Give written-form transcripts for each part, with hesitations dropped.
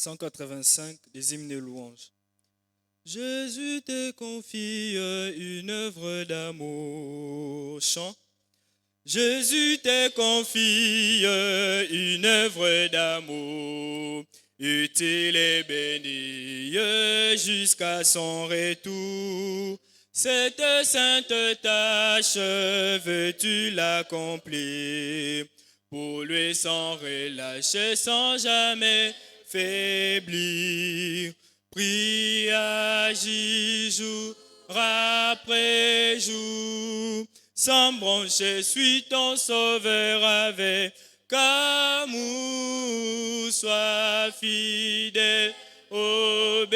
185 des hymnes de louange. Jésus te confie une œuvre d'amour. Chant. Jésus te confie une œuvre d'amour, utile et bénie jusqu'à son retour. Cette sainte tâche veux-tu l'accomplir, pour lui sans relâcher, sans jamais faiblir. Prie, agis jour après jour, sans broncher, suis ton sauveur avec amour. Sois fidèle, obéissant,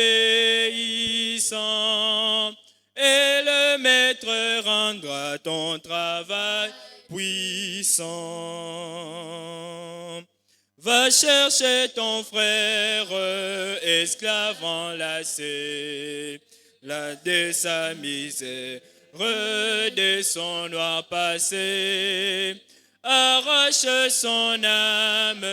et le maître rendra ton travail puissant. Va chercher ton frère, esclave enlacé, là de sa misère, de son noir passé. Arrache son âme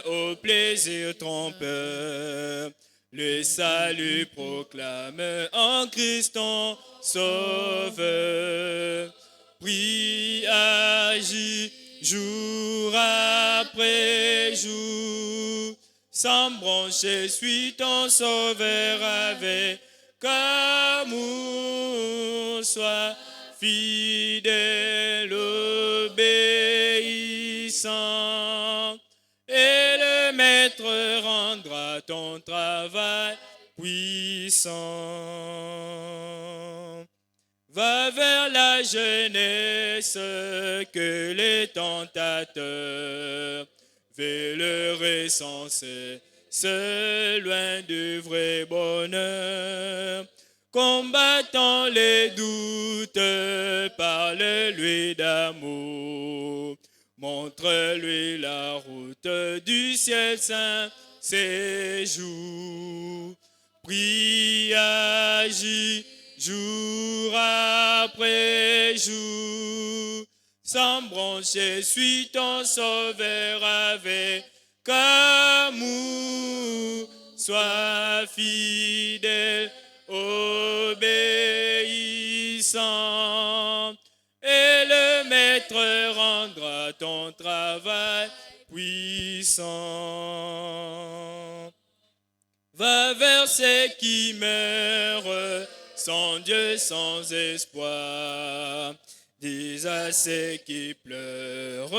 au plaisir trompeur. Le salut proclame en Christ ton sauveur. Prie, agis jour après jour, sans broncher, suis ton sauveur avec amour. Sois fidèle, obéissant, et le maître rendra ton travail puissant. Va vers la jeunesse que les tentateurs veulent recenser, loin du vrai bonheur. Combattant les doutes, parle-lui d'amour. Montre-lui la route du ciel saint séjour. Prie, agis jour après jour, sans broncher, suis ton sauveur avec amour. Sois fidèle, obéissant, et le maître rendra ton travail puissant. Va vers ceux qui meurent sans Dieu, sans espoir. Dis à ceux qui pleurent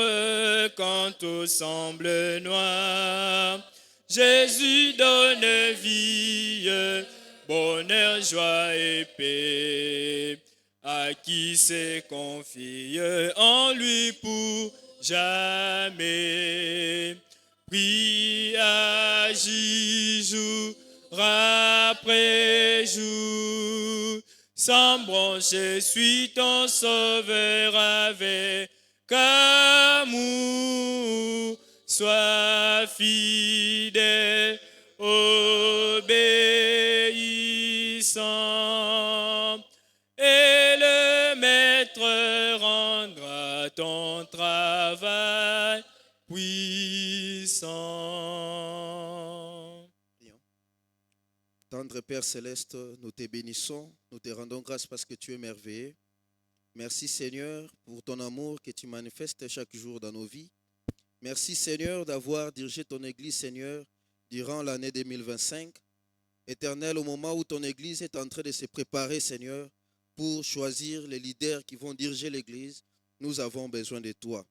quand tout semble noir. Jésus donne vie, bonheur, joie et paix à qui se confie en lui pour jamais. Prie, agis jour après jour, sans broncher, suis ton sauveur avec amour. Sois fidèle, obéissant, et le maître rendra ton travail puissant. Tendre Père Céleste, nous te bénissons, nous te rendons grâce parce que tu es merveilleux. Merci Seigneur pour ton amour que tu manifestes chaque jour dans nos vies. Merci Seigneur d'avoir dirigé ton Église, Seigneur, durant l'année 2025. Éternel, au moment où ton Église est en train de se préparer, Seigneur, pour choisir les leaders qui vont diriger l'Église, nous avons besoin de toi.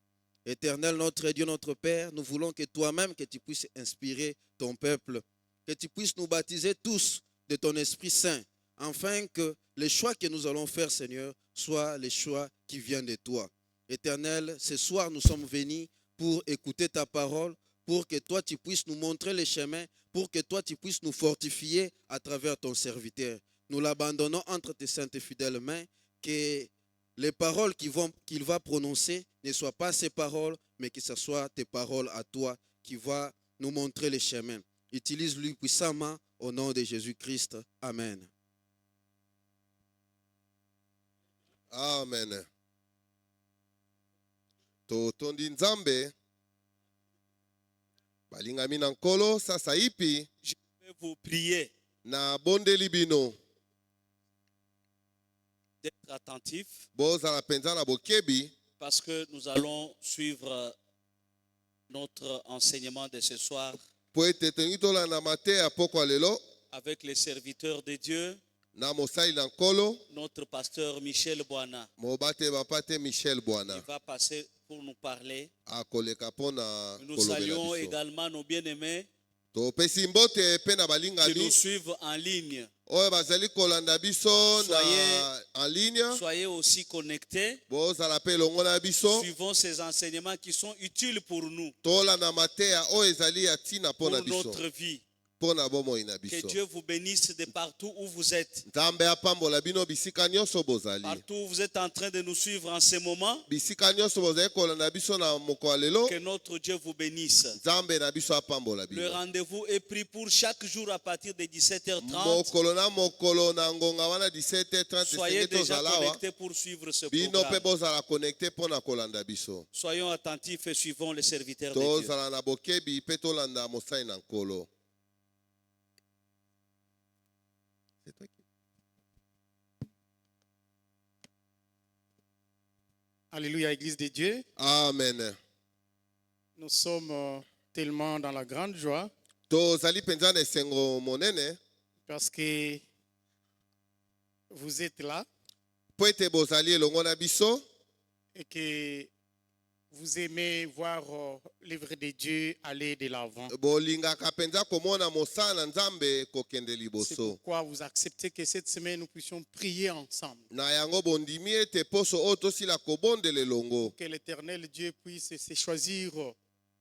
Éternel, notre Dieu, notre Père, nous voulons que toi-même, que tu puisses inspirer ton peuple, que tu puisses nous baptiser tous de ton Esprit Saint, afin que les choix que nous allons faire, Seigneur, soient les choix qui viennent de toi. Éternel, ce soir, nous sommes venus pour écouter ta parole, pour que toi, tu puisses nous montrer les chemins, pour que toi, tu puisses nous fortifier à travers ton serviteur. Nous l'abandonnons entre tes saintes et fidèles mains, que les paroles qu'il va prononcer ne soient pas ses paroles, mais que ce soit tes paroles à toi qui va nous montrer les chemins. Utilise-lui puissamment au nom de Jésus-Christ. Amen. Amen. Totondi nzambe balingami na nkolo sasa ipi Je vais vous prier na bondeli bino d'être attentifs bozala penza na bokebi parce que nous allons suivre notre enseignement de ce soir po ete tongi tolanda mateya pokwa lelo avec les serviteurs de Dieu, na mosali na nkolo notre pasteur Michel Boana. mobate bapate Michel Il Bwana va passer pour nous parler. akoleka mpona Nous kolobela saluons biso également nos bien-aimés topesi mbote mpe na qui nous balingami suivent en ligne. oyo bazali kolanda biso na en ligne Soyez aussi connectés. bozala mpe elongo na biso Suivons ces enseignements qui sont utiles pour nous, tolanda mateya oyo ezali ya ntina pour mpo na biso notre vie. mpo na bomoi na Que biso Dieu vous bénisse de partout où vous êtes. nzambe apambola bino bisika nyonso bozali Partout où vous êtes en train de nous suivre en ce moment, bisika nyonso bozali kolanda biso na mokolo ya lelo que notre Dieu vous bénisse. nzambe na biso apambola Le bino rendez-vous est pris pour chaque jour à partir de 17h30. mokolo na mokolo na ngonga wana 17h30 Soyez esengeli déjà tozala awa connectés pour suivre ce bino mpe programme. bozala connecte mpo na kolanda biso Soyons attentifs et suivons les serviteurs de Dieu. tozala na bokebi mpe tolanda mosali na nkolo. C'est toi qui- Alléluia, Église de Dieu. amen Nous sommes tellement dans la grande joie tozali mpenza na esengo monene parce que vous êtes là mpo ete bozali elongo na biso et que vous aimez voir l'œuvre de Dieu aller de l'avant. bolingaka mpenza komona mosala na nzambe kokende C'est liboso pourquoi vous acceptez que cette semaine nous puissions prier ensemble. na yango bondimi ete poso oyo tosila kobondela elongo Que l'Éternel Dieu puisse se choisir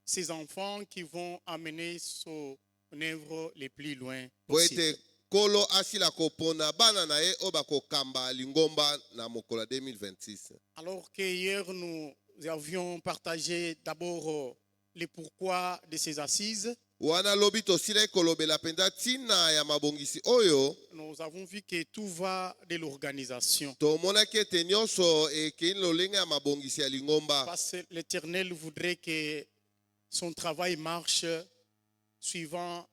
ses enfants qui vont amener son œuvre le plus loin po possible. ete kolo asila kopona bana na ye oyo bakokamba lingomba na mokolo ya 2026 Alors que hier nous avions partagé d'abord le pourquoi de ces assises, wana lobi tosilai kolobela mpenza ntina ya mabongisi oyo nous avons vu que tout va de l'organisation. tomonaki ete nyonso ekei lolenge ya mabongisi ya lingomba Parce que l'Éternel voudrait que son travail marche suivant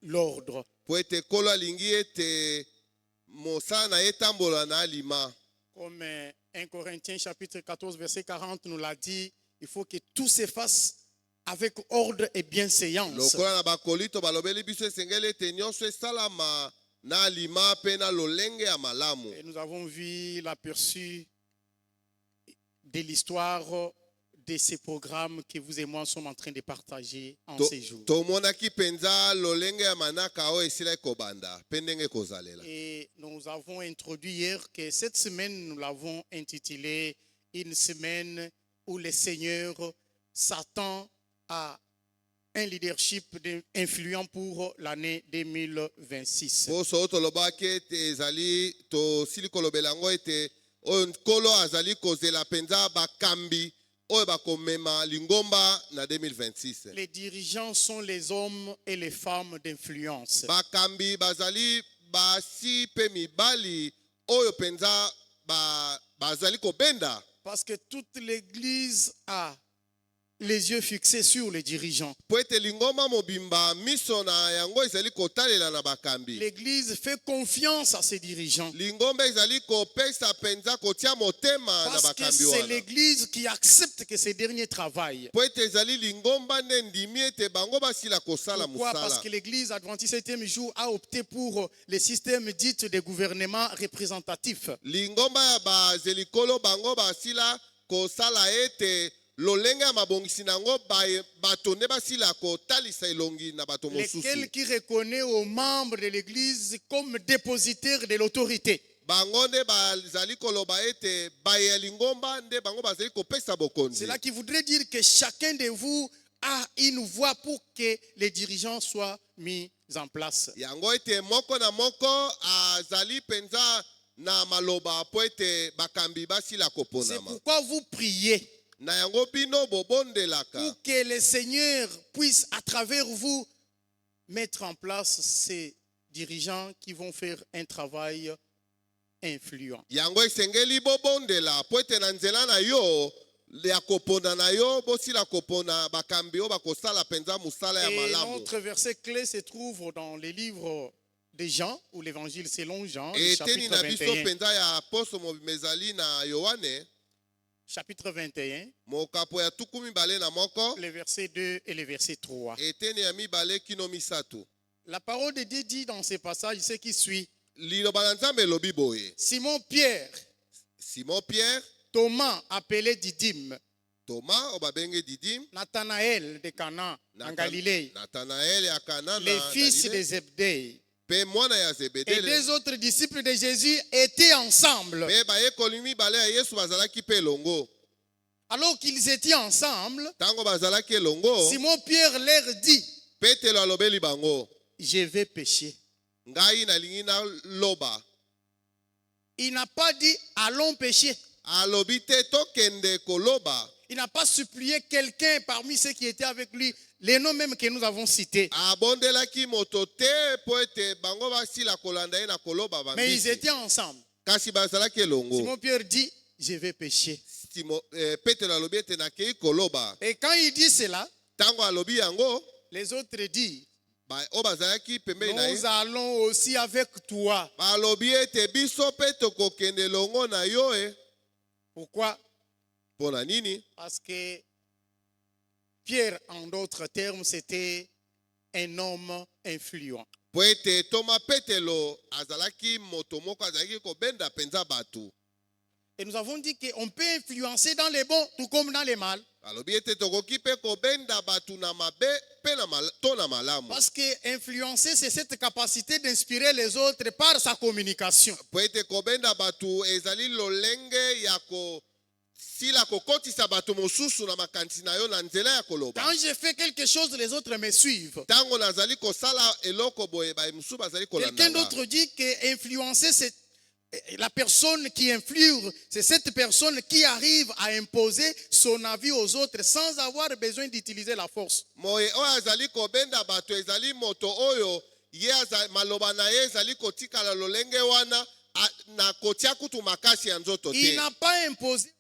l'ordre. po ete kolo alingi ete mosala na ye etambola na alima Comme 1 Corinthiens chapitre 14 verset 40 nous l'a dit, il faut que tout se fasse avec ordre et bienséance. lokola na bakolinto balobeli biso esengeli ete nyonso esalama na alima mpe na lolenge ya malamu Et nous avons vu l'aperçu de l'histoire de ces programmes que vous et moi sommes en train de partager en ces jours. tomonaki mpenza lolenge ya manaka oyo esilai kobanda mpe ndenge ekozalela Et nous avons introduit hier que cette semaine, nous l'avons intitulée une semaine où le Seigneur s'attend à un leadership influent pour l'année 2026. poso oyo tolobaki ete ezali tosili kolobela yango ete oyo nkolo azali kozela mpenza bakambi oyo bakomema lingomba na 2026 Les dirigeants sont les hommes et les femmes d'influence. bakambi bazali basi mpe mibali oyo mpenza bazali kobenda Parce que toute l'Église a les yeux fixés sur les dirigeants. po ete lingomba mobimba miso na yango ezali kotalela na bakambi L'Église fait confiance à ses dirigeants. lingomba ezali kopesa mpenza kotia motema na Parce que bakambi c'est wana l'Église qui accepte que ces derniers travaillent. po ete ezali lingomba nde ndimi ete bango basila kosala Pourquoi? Parce mosala que l'Église adventiste 7e jour a opté pour le système dit de gouvernement représentatif. lingomba ya bazelikolo bango basila kosala ete lolenge ya mabongisi nango bato nde basila kotalisa elongi na bato mosusu Lequel qui reconnaît aux membres de l'Église comme dépositaires de l'autorité. bango nde bazali koloba ete baya lingomba nde bango bazali kopesa bokonzi C'est là qui voudrait dire que chacun de vous a une voix pour que les dirigeants soient mis en place. yango ete moko na moko azali mpenza na maloba po ete bakambi basila C'est koponama pourquoi vous priez na yango bino bobondelaka pour que le Seigneur puisse à travers vous mettre en place ces dirigeants qui vont faire un travail influent. yango esengeli bobondela po ete na nzela na yo ya kopona na yo bosila kopona bakambi oyo bakosala penza musala ya Et malamu. notre verset clé se trouve dans les livres de Jean, ou l'évangile selon Jean, le Eteni chapitre na biso 21. penza ya apôtre mezali na Yohane Chapitre 21, mokapo ya tuku mibale na moko les versets 2 et le verset 3. eteni ya mibale kino misato. La parole de Dieu dit dans ce passage ce qui suit. Liloba na Nzambe elobi boye. Simon Pierre, Simon Pierre, Thomas appelé Didyme, Thomas obabenge Didim, Nathanaël de Cana en Galilée, Nathanaël ya Kana les na fils de Galilée, Zebdée pe mwana ya et Zebede deux autres disciples de Jésus étaient ensemble. pe bayekoli mibale ya Yesu bazalaki pe elongo. Alors qu'ils étaient ensemble, Tango bazalaki elongo, Simon Pierre leur dit, Petelo alobeli bango, je vais pécher. ngai nalingi na loba. Il n'a pas dit, allons pécher. Alobi te tokende koloba. Il n'a pas supplié quelqu'un parmi ceux qui étaient avec lui, les noms même que nous avons cités. Abondelaki moto te po ete bango basila kolanda ye na koloba Mais ils bambisi. étaient ensemble. Kasi bazalaki elongo. Simon Pierre dit, je vais pécher. Petelo alobi ete nakei koloba. Et quand il dit cela, Tango alobi yango, les autres disent, oyo bazalaki pembeni na ye. nous allons aussi avec toi. Balobi ete biso pe tokokende elongo na yo e. Pourquoi? Mpo na nini? Parce que Pierre, en d'autres termes, c'était un homme influent. Po ete toma Petelo azalaki moto moko azalaki kobenda penza bato. Et nous avons dit qu'on peut influencer dans les bons tout comme dans les mal. Alobi ete tokoki pe kobenda bato na mabe pe to na malamu. Parce que influencer, c'est cette capacité d'inspirer les autres par sa communication. Po ete kobenda bato ezali lolenge ya sila kokotisa bato mosusu na makanisi na yo na nzela ya koloba. Quand je fais quelque chose, les autres me suivent. Tango nazali kosala eloko boye ba mosusu bazali kolanda. Quelqu'un d'autre dit que influencer, c'est la personne qui influe, c'est cette personne qui arrive à imposer son avis aux autres sans avoir besoin d'utiliser la force. Moye oyo azali kobenda bato ezali moto oyo ye maloba na ye ezali kotikala lolenge wana na kotia kutu makasi ya nzoto te. Il n'a pas imposé.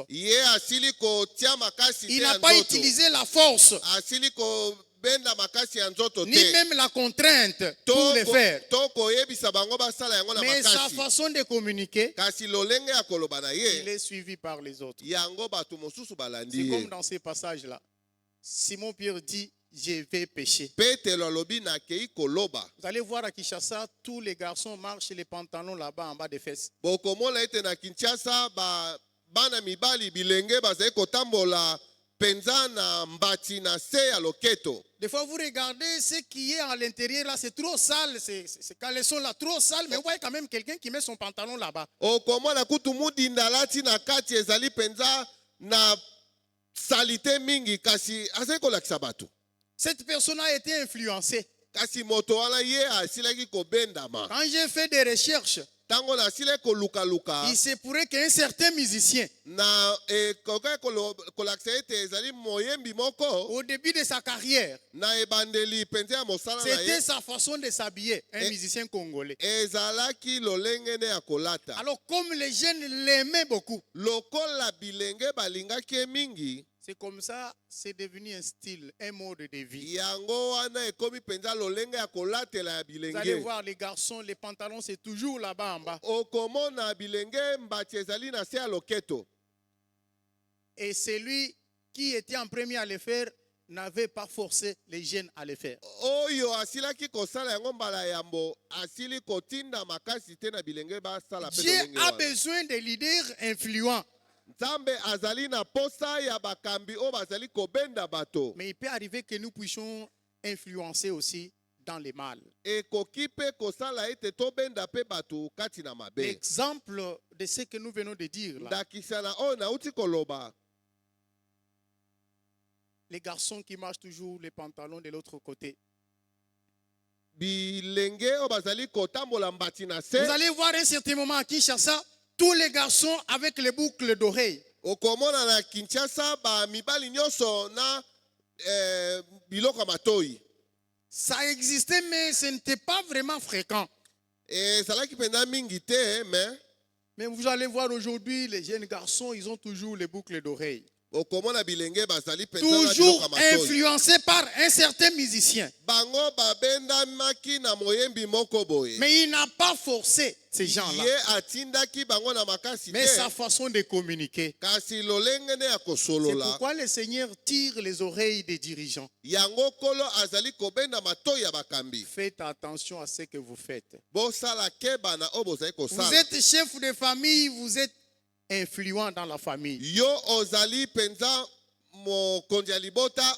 Ye asili kotia makasi te Il ya n'a pas nzoto. utilisé la force, Asili kobenda makasi ya nzoto ni te. même la contrainte pour le faire. To koyebisa bango basala yango na Mais sa makasi. façon de communiquer, Kasi lolenge ya koloba na il ye est suivi par les autres. yango bato mosusu C'est balandi comme ye. dans ces passages-là. Simon Pierre dit, je vais pécher. Petelo alobi nakei koloba. Vous allez voir à Kinshasa, tous les garçons marchent les pantalons là-bas en bas des fesses. Bokomona ete na Kinshasa bana mibali bilenge bazali kotambola penza na mbati na se ya loketo. Des fois, vous regardez ce qui est à l'intérieur là, c'est trop sale, ces caleçons là, trop sale, mais vous voyez quand même quelqu'un qui met son pantalon là-bas. Okomona kutu mudinda lati na kati ezali penza na salite mingi kasi azali kolakisa bato. Cette personne a été influencée. Kasi moto wana ye asilaki kobendama. Quand j'ai fait des recherches, Tango na sile koluka il se pourrait qu'un certain musicien, na koka kolakisa ete ezali moyembi moko au début de sa carrière, na ebandeli penza ya mosala na c'était ye sa façon de s'habiller, un musicien congolais. ezalaki lolenge ne ya kolata. Alors, comme les jeunes l'aimaient beaucoup, Lokola bilenge balingaki ye mingi c'est comme ça, c'est devenu un style, un mode de vie. yango wana ekomi penza lolenge ya kolatela ya Vous allez bilenge. voir les garçons, les pantalons, c'est toujours là-bas en bas. Okomona bilenge mbati ezali na se ya loketo. Et celui qui était en premier à le faire n'avait pas forcé les jeunes à le faire. Oyo asilaki kosala yango mbala yambo asili kotinda makasi te na bilenge basala pe Dieu lolenge a wana. besoin de leaders influents. Nzambe azali na posa ya bakambi oyo bazali kobenda bato. Mais il peut arriver que nous puissions influencer aussi dans le mal. Ekoki pe kosala ete tobenda pe bato kati na mabe. L'exemple de ce que nous venons de dire là, Ndakisa na oyo nauti koloba. les garçons qui marchent toujours les pantalons de l'autre côté. Bilenge oyo bazali kotambola mbati na se. Vous allez voir un certain moment à Kinshasa, tous les garçons avec les boucles d'oreilles. Okomona na Kinshasa ba mibali nyonso na biloko ya matoi. Ça existait, mais ce n'était pas vraiment fréquent. Ezalaki penza mingi te, Mais vous allez voir aujourd'hui, les jeunes garçons, ils ont toujours les boucles d'oreilles. okomona bilenge bazali penza na biloko Toujours ya matoyi. influencés par un certain musicien. Bango babendamaki na moyembi moko boye. Mais il n'a pas forcé ces gens-là. Ye atindaki bango na makasi Mais sa te. façon de communiquer. Kasi lolenge ne ya C'est kosolola. pourquoi le Seigneur tire les oreilles des dirigeants. Yango kolo azali kobenda matoyi ya bakambi. Faites attention à ce que vous faites. Bosala keba na oyo bozali Vous kosala. êtes chef de famille, vous êtes influent dans la famille. Yo ozali penza mokonzi ya libota.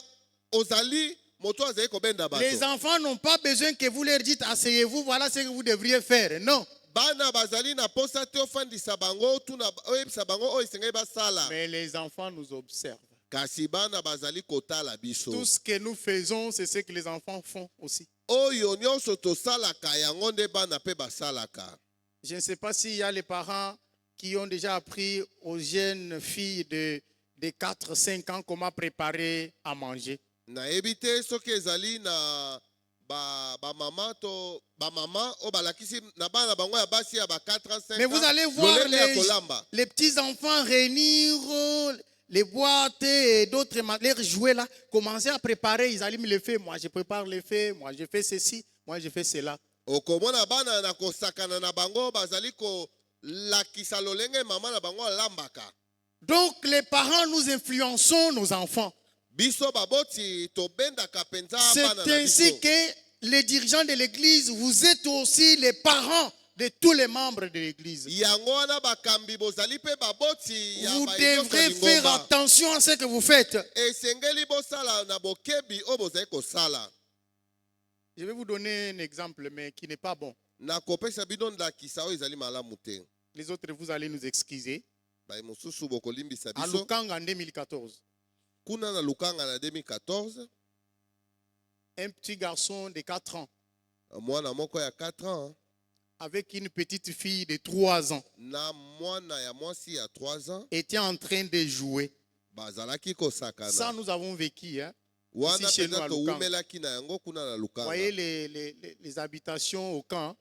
Ozali moto azali kobenda bato. Les enfants n'ont pas besoin que vous leur dites, asseyez-vous, voilà ce que vous devriez faire. Non. Bana bazali na posa te ofandisa bango tuna oyebisa bango oyo esengeli basala. Mais les enfants nous observent. Kasi bana bazali kotala biso. Tout ce que nous faisons, c'est ce que les enfants font aussi. Oyo nyonso tosalaka yango nde bana pe basalaka. Je ne sais pas s'il y a les parents qui ont déjà appris aux jeunes filles de 4-5 ans comment préparer à manger. Nayebi te soki ezali na bamama to bamama oyo balakisi na bana bango ya basi ya ba 4 ans 5 ans. Mais vous allez voir lolenge ya kolamba. les petits enfants réunir les boîtes et d'autres leurs jouets là, commencer à préparer. Ils allument le feu. Moi, je prépare le feu. Moi, je fais ceci. Moi, je fais cela. Okomona bana na kosakana na bango bazali kolakisa lolenge mama na bango alambaka. Donc, les parents, nous influençons nos enfants. Biso baboti tobendaka penza bana na C'est ainsi biso. que les dirigeants de l'église, vous êtes aussi les parents de tous les membres de l'église. Yango wana bakambi bozali pe baboti ya Vous bayekoka devrez faire lingomba. attention à ce que vous faites. Esengeli bosala na bokebi oyo bozali kosala. Je vais vous donner un exemple, mais qui n'est pas bon. Nakopesa bino ndakisa oyo ezali malamu te. Les autres, vous allez nous excuser. Baye mosusu bokolimbisa À biso. Lukanga en 2014, Kuna na Lukanga na 2014, un petit garçon de 4 ans mwana moko ya 4 ans avec une petite fille de 3 ans na mwana ya mwasi ya 3 ans était en train de jouer. bazalaki Ça, kosakana. nous avons vécu. Hein. Wana ici chez nous penza à Lukanga. toumelaki na yango kuna na Vous Lukanga. voyez les habitations au camp.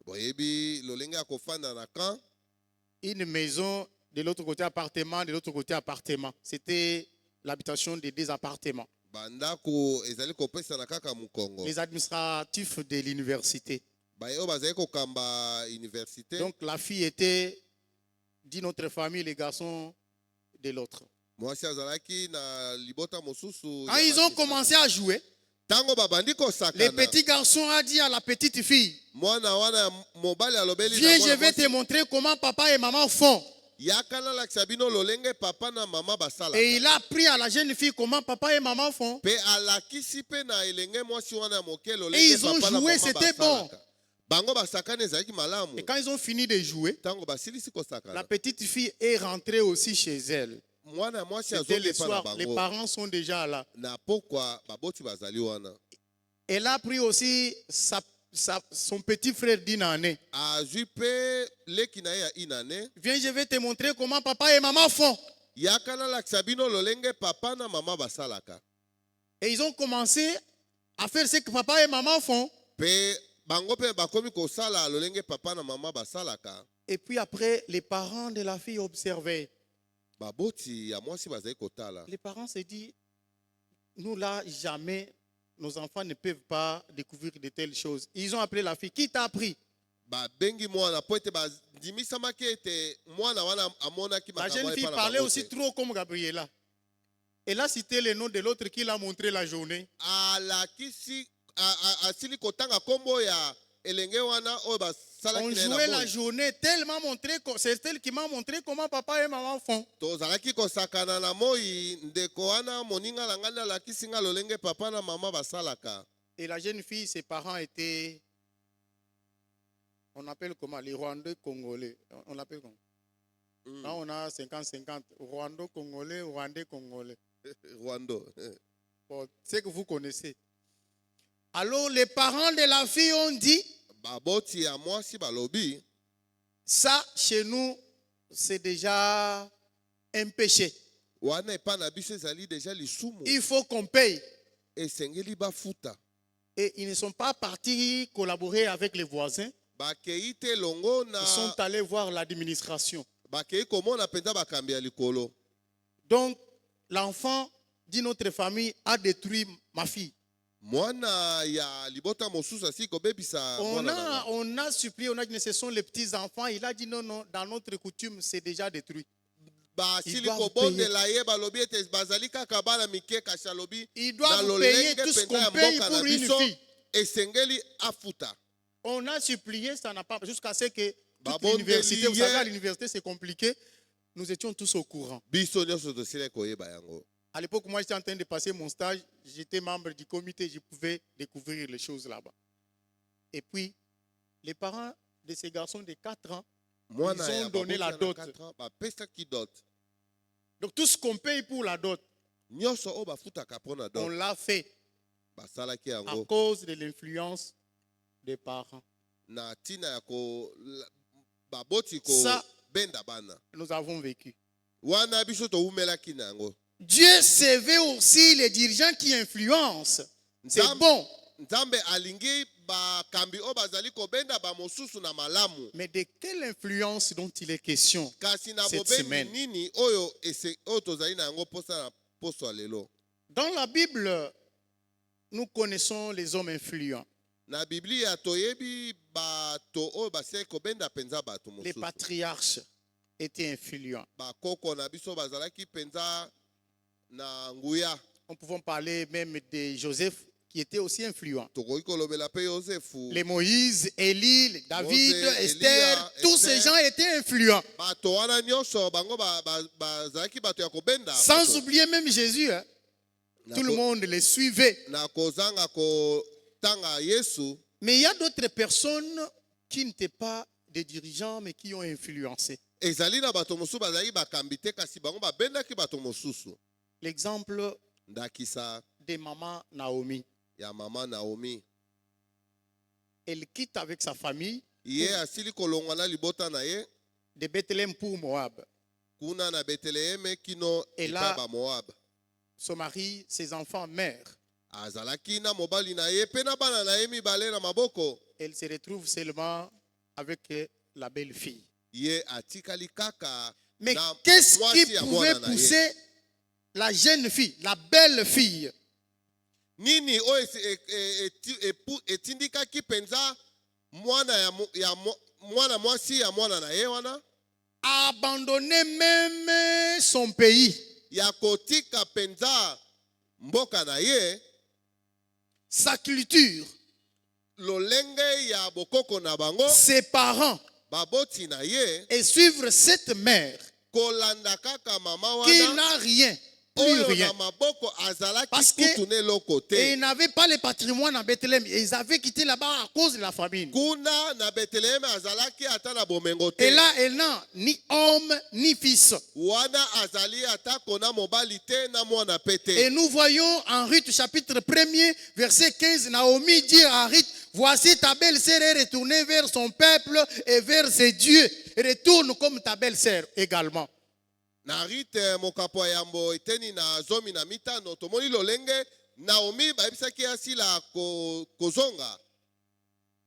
Boyebi lolenge ya kofanda na camp. Une maison, de l'autre côté appartement, de l'autre côté appartement. C'était l'habitation de 2 appartements. Bandako ezali kopesa kaka mukongo. Les administratifs de l'université. Baye oyo bazali kokamba université. Donc la fille était d'une autre famille, les garçons de l'autre. Mwasi azalaki na libota mosusu. Quand ils ont commencé à jouer, Tango babandi le kosakana. petit garçon a dit à la petite fille, Mwana wana mobali alobeli na viens, mwana je vais mwasi, te montrer comment papa et maman font. yakana lakisa bino lolenge papa na mama basala. Et il a appris à la jeune fille comment papa et maman font. Pe alakisi pe na elenge mwasi wana ya moke Et lolenge ils ont papa na joué, mama c'était basalaka. Bango basakana ezalaki malamu. Et quand ils ont fini de jouer, Tango basilisi la kosakana. petite fille est rentrée aussi chez elle. Mwana ya mwasi C'était le azoki pa na soir, les bango. parents sont déjà là. Na pokwa baboti bazali wana. Elle a pris aussi son petit frère d'une année. Azwi pe leki na ye ya inane. Viens, je vais te montrer comment papa et maman font. Yakana lakisa bino lolenge papa na mama basalaka. Et ils ont commencé à faire ce que papa et maman font. Pe bango pe bakomi kosala lolenge papa na mama basalaka. Et puis après, les parents de la fille observaient. Baboti ya mwasi bazali kotala. Les parents se disent, nous là, jamais, nos enfants ne peuvent pas découvrir de telles choses. Ils ont appelé la fille. Qui t'a appris? Babengi mwana po ete bandimisamaki ete mwana wana amonaki La makambo jeune epai fille na parlait bango aussi te. trop comme Gabriela. Elle a cité le nom de l'autre qui l'a montré la journée. Alakisi asili kotanga kombo ya elenge wana oyo On basalaki na ye jouait na la boyi. journée, tellement montré, c'est elle qui m'a montré comment papa et maman font. Tozalaki kosakana na moi ndeko wana moninga na ngai alakisi nga lolenge papa na mama basalaka. Et la jeune fille, ses parents étaient, on appelle comment, les Rwandais congolais. On l'appelle comment? Là, on a 50-50. Rwandais congolais, Rwandais congolais. Rwando. Bon, c'est que vous connaissez. Alors, les parents de la fille ont dit, Baboti ya mwasi balobi. ça, chez nous, c'est déjà un péché. Wana epa na biso ezali deja lisumu. Il faut qu'on paye. Esengeli bafuta. Et ils ne sont pas partis collaborer avec les voisins. bakei te longo Ils na sont allés voir l'administration. bakei komona mpenza bakambi ya likolo. Donc, l'enfant d'une autre famille a détruit ma fille. Mwana ya libota mosusu asi kobebisa mwana na nga. On a supplié, on a dit, ce sont les petits-enfants. Il a dit, non, non, dans notre coutume, c'est déjà détruit. Basili doivent kobondela ye balobi ete bazali kaka bana mike kasi alobi Ils na doivent payer lolenge tout ce mpenza ya qu'on paye mboka pour na une biso fille. esengeli afuta. On a supplié, ça n'a pas, jusqu'à ce que Bah, toute bon l'université, vous délié. savez, à l'université, c'est compliqué. Nous étions tous au courant. Biso nyonso tosili koyeba yango. À l'époque, moi, j'étais en train de passer mon stage. J'étais membre du comité. Je pouvais découvrir les choses là-bas. Et puis, les parents de ces garçons de 4 ans, Mwana Ils ont ya donné la baboti ya na dot. 4 ans, bapesaki dot. donc tout ce qu'on paye pour la dot, Nyonso oyo bafutaka mpo na on dot l'a fait basalaki à yango cause de l'influence des parents. na ntina ya baboti Ça- kobenda bana. Nous avons vécu. Wana biso towumelaki na yango. Dieu savait aussi les dirigeants qui influencent. C'est Nzambe- bon. Nzambe alingi bakambi oyo bazali kobenda bamosusu na malamu. Mais de quelle influence dont il est question? Kasi na Cette bobendi semaine. nini oyo tozali na yango posa na poso ya lelo. Dans la Bible, nous connaissons les hommes influents. Na Biblia toyebi bato oyo basili kobenda penza bato Les mosusu. patriarches étaient influents. Bakoko na biso bazalaki penza na nguya. Nous pouvons parler même de Joseph qui était aussi influent. Tokoki kolobela pe Yosefu. Les Moïse, Élie, les David, Mose, Esther, Elia, tous Esther. ces gens étaient influents. Bato wana nyonso bango bazalaki bato ya kobenda. Sans bato. oublier même Jésus. Hein. Na Tout le ko- monde les suivait. na kozanga kotanga Yesu. Mais il y a d'autres personnes qui n'étaient pas des dirigeants, mais qui ont influencé. Ezali na bato mosusu bazalaki bakambi te kasi bango babendaki bato mosusu. L'exemple Ndakisa de maman Naomi. ya mama Naomi. Elle quitte avec sa famille Ye asili kolongwa na libota na ye de Bethléem pour Moab. kuna na Beteleheme kino Et là- epai Moab. Son mari, ses enfants meurent. Azalaki na mobali na ye pe na bana na ye mibale na maboko. Elle se retrouve seulement avec la belle-fille. Ye atikali kaka Mais na qu'est-ce mwasi qui ya pouvait mwana na ye. pousser la jeune fille, la belle fille, Nini oyo etindikaki penza mwana mwasi ya mwana na ye wana à abandonner même son pays, ya kotika penza mboka na ye sa culture, lolenge ya bokoko na bango ses parents, baboti na ye et suivre cette mère kolanda kaka mama qui wana n'a rien, plus oyo rien. na maboko azalaki Parce que- kutu na eloko Et te ils n'avaient pas le patrimoine en Bethléem. Ils avaient quitté là-bas à cause de la famine. kuna na Beteleheme azalaki ata na bomengo te Et là, elle n'a ni homme ni fils. wana azali ata kona mobali te na mwana pe te. Et nous voyons en Ruth chapitre 1er, verset 15, Naomi dit à Ruth, voici ta belle-sœur est retournée vers son peuple et vers ses dieux. Retourne comme ta belle-sœur également. Na rite mokapo ya yambo eteni na zomi na mitano tomoni lolenge Naomi bayebisaki asila kozonga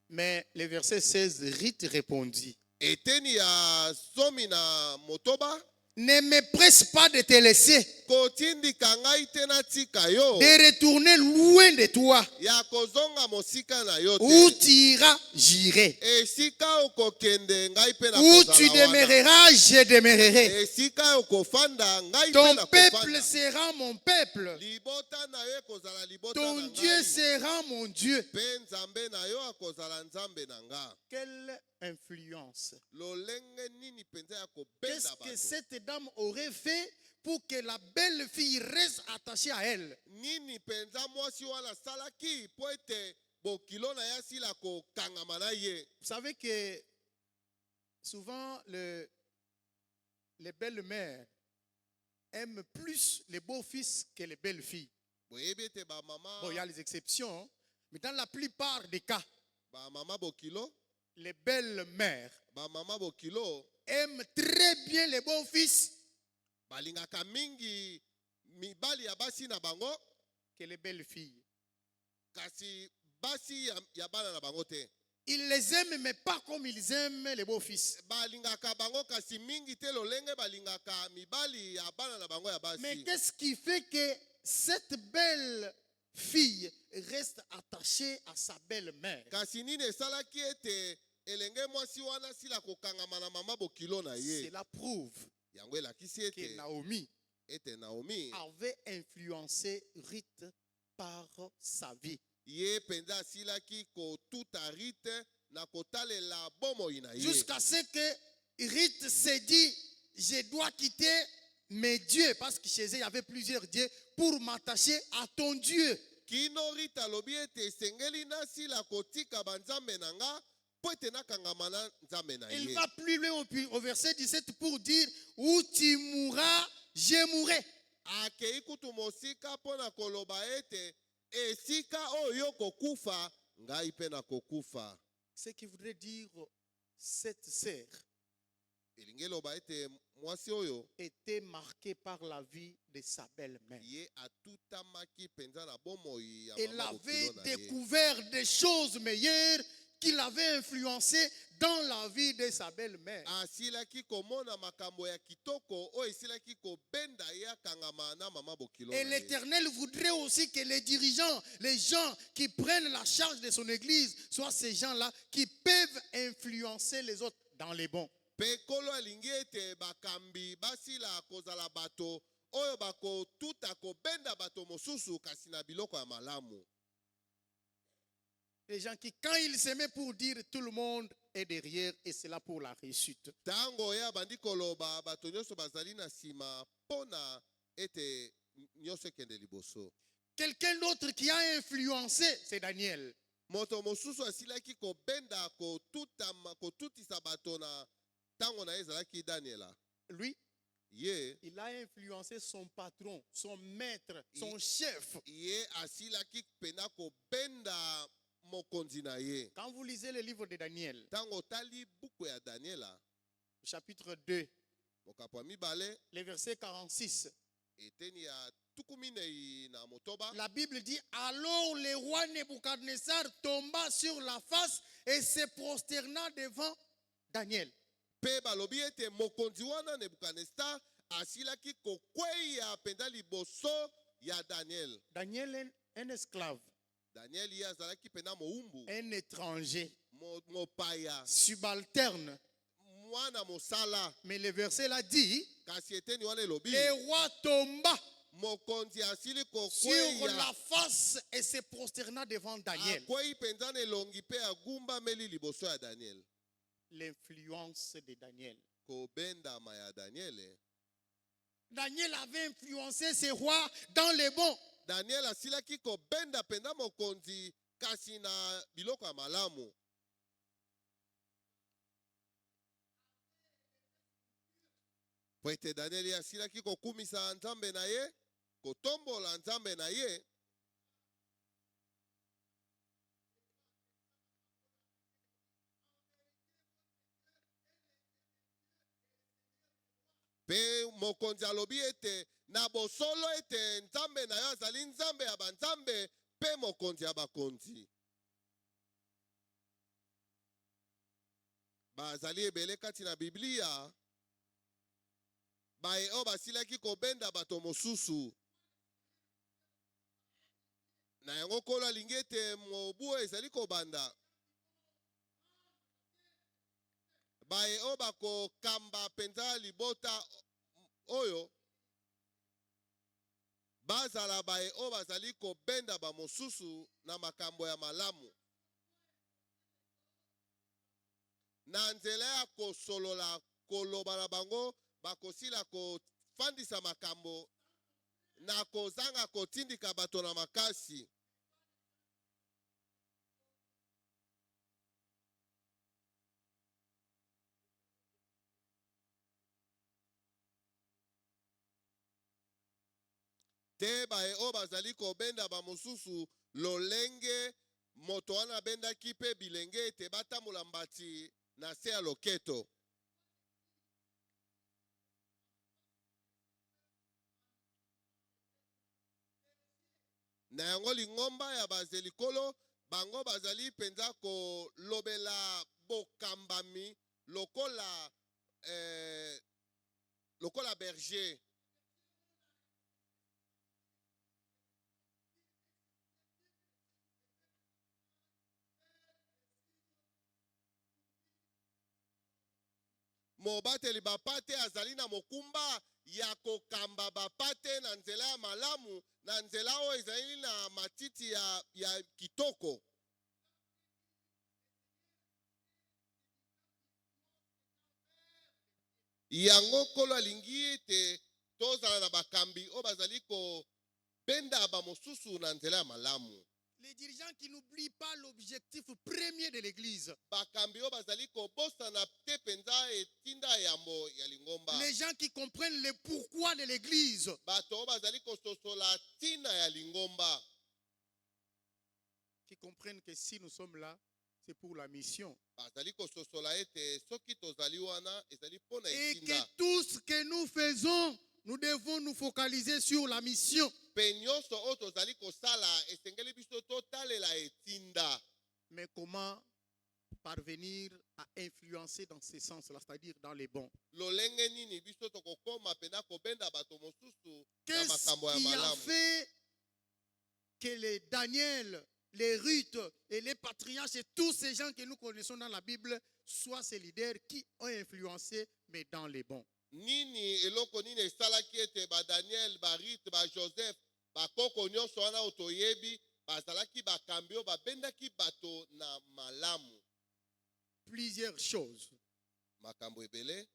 Mais le verset 16, Ruth répondit, eteni ya zomi na motoba ne me presse pas de te laisser, kotindika ngai te natika yo de retourner loin de toi. ya kozonga mosika na yo Où te tu iras, j'irai. esika okokende ngai pe na Où tu kozala wana. demeureras, je demeurerai. esika okofanda ngai pe Ton na peuple kofanda sera mon peuple. libota na yo ekozala libota Ton na Dieu ngai sera mon Dieu. mpe nzambe na yo akozala nzambe na nga. Quelle influence. lolenge nini penza ya Qu'est-ce kobenda que bato cette dame aurait fait pour que la belle fille reste attachée à elle? nini penza mwasi wana asalaki mpo ete bokilo na ye asila kokangama na ye. Vous savez que souvent les belles-mères aiment plus les beaux-fils que les belles-filles. boyebi ete Bon, il y a les exceptions, hein, mais dans la plupart des cas, bamama bokilo les belles-mères bamama bokilo aiment très bien les beaux-fils balingaka mingi mibali ya basi na bango que les belles-filles. kasi basi ya bana na bango te. Ils les aiment, mais pas comme ils aiment les beaux-fils. balingaka bango kasi mingi te lolenge balingaka mibali ya bana na bango ya Mais basi. qu'est-ce qui fait que cette belle fille reste attachée à sa belle-mère? Kasi nini esalaki ete elenge mwasi wana sila kokangama na mama bokilo na ye. Cela prouve Yango elakisi que ete Naomi Naomi avait influencé Ruth par sa vie. ye penza asilaki kotuta Rite na kotalela bomoi na ye. Jusqu'à ce que Ruth se dit, je dois quitter mes dieux, parce que chez eux, il y avait plusieurs dieux, pour m'attacher à ton Dieu. Kino Rite alobi ete esengeli nasila kotika banzambe na nga po ete nakangama na nzambe na Il ye. va plus loin au verset 17 pour dire, où tu mourras, je mourrai. Akei kutu mosika mpo na koloba ete esika oyo kokufa ngai mpe na kokufa. Ce qui voudrait dire, cette sœur Elingi eloba ete mwasi oyo était marquée par la vie de sa belle-mère. ye atutamaki penza na bomoi ya Elle mama avait bokilo na ye. découvert des choses meilleures qui l'avaient influencé dans la vie de sa belle-mère. Asilaki komona makambo ya kitoko oyo esilaki kobenda ye akangama na mama bokilo Et na ye. l'Éternel voudrait aussi que les dirigeants, les gens qui prennent la charge de son église, soient ces gens-là qui peuvent influencer les autres dans les bons. Mpe kolo alingi ete bakambi basila kozala bato oyo bakotuta kobenda bato mosusu kasi na biloko ya malamu. Les gens qui, quand ils s'aimaient pour dire tout le monde est derrière et c'est là pour la réussite. Tango ya bandi koloba bato nyonso bazali na nsima mpona ete nyonso ekende liboso. Quelqu'un d'autre qui a influencé, c'est Daniel. Moto mosusu asilaki kobenda kotutisa bato na tango na ye ezalaki Daniela. Lui, Ye il a influencé son patron, son maître, son chef. ye asilaki pena kobenda mokonzi na ye. Quand vous lisez le livre de Daniel, Tango tali buku ya Daniela chapitre 2, mokapo ya mibale le verset 46, eteni ya tuku minei na motoba. la Bible dit, alors le roi Nebuchadnezzar tomba sur la face et se prosterna devant Daniel. Pe balobi ete mokonzi wana Nebukadnezar asilaki kokweya penza liboso ya Daniel. Daniel, un esclave, Daniel ye azalaki pena moumbu un étranger, mopaya subalterne. mwana mosala. Mais le verset là dit, Kasi eteni wana elobi le roi tomba mokonzi asili sur kokweya la face et se prosterna devant Daniel. akwei penza na elongi mpe agumbameli liboso ya Daniel. L'influence de Daniel. Kobendama ya Daniel. Daniel avait influencé ses rois dans les bons. Daniel asilaki kobenda penza mokonzi kasi na biloko ya malamu. Po ete Daniel ye asilaki kokumisa nzambe na ye, kotombola nzambe na ye. Pe mokonzi alobi ete na bosolo ete nzambe na yo azali nzambe ya banzambe pe mokonzi ya bakonzi. Bazali ebele kati na Biblia baye oyo basilaki kobenda bato mosusu. Na yango kolo alingi ete mobu ezali kobanda. Baye oyo bakokamba penza libota oyo bazala baye oyo bazali kobenda bamosusu na makambo ya malamu. Na nzela ya kosolola koloba na bango bakosila kofandisa makambo na kozanga kotindika bato na makasi. Te baye oyo bazali kobenda bamosusu lolenge moto wana abendaki mpe bilenge ete batambola mbati na se ya loketo. Na yango lingomba ya bazelikolo bango bazali penza ko lobela bokambami lokola lokola berger. Mobateli bapate azali na mokumba ya kokamba bapate na nzela ya malamu na nzela oyo ezali na matiti ya kitoko. Yango kolo alingi ete tozala na bakambi oyo bazali kobenda bamosusu na nzela ya malamu. Les dirigeants qui n'oublient pas l'objectif premier de l'église. Les gens qui comprennent le pourquoi de l'église. Qui comprennent que si nous sommes là, c'est pour la mission. Et que tout ce que nous faisons, nous devons nous focaliser sur la mission. Mais comment parvenir à influencer dans ce sens-là, c'est-à-dire dans les bons? Qu'est-ce qui a fait que les Daniel, les Ruth et les patriarches et tous ces gens que nous connaissons dans la Bible soient ces leaders qui ont influencé, mais dans les bons? Nini eloko nini esalaki ete ba Daniel, ba Ruth, ba Joseph, ba koko nyonso wana otoyebi bazalaki bakambi oyo babendaki bato na malamu. Plusieurs choses makambo ebele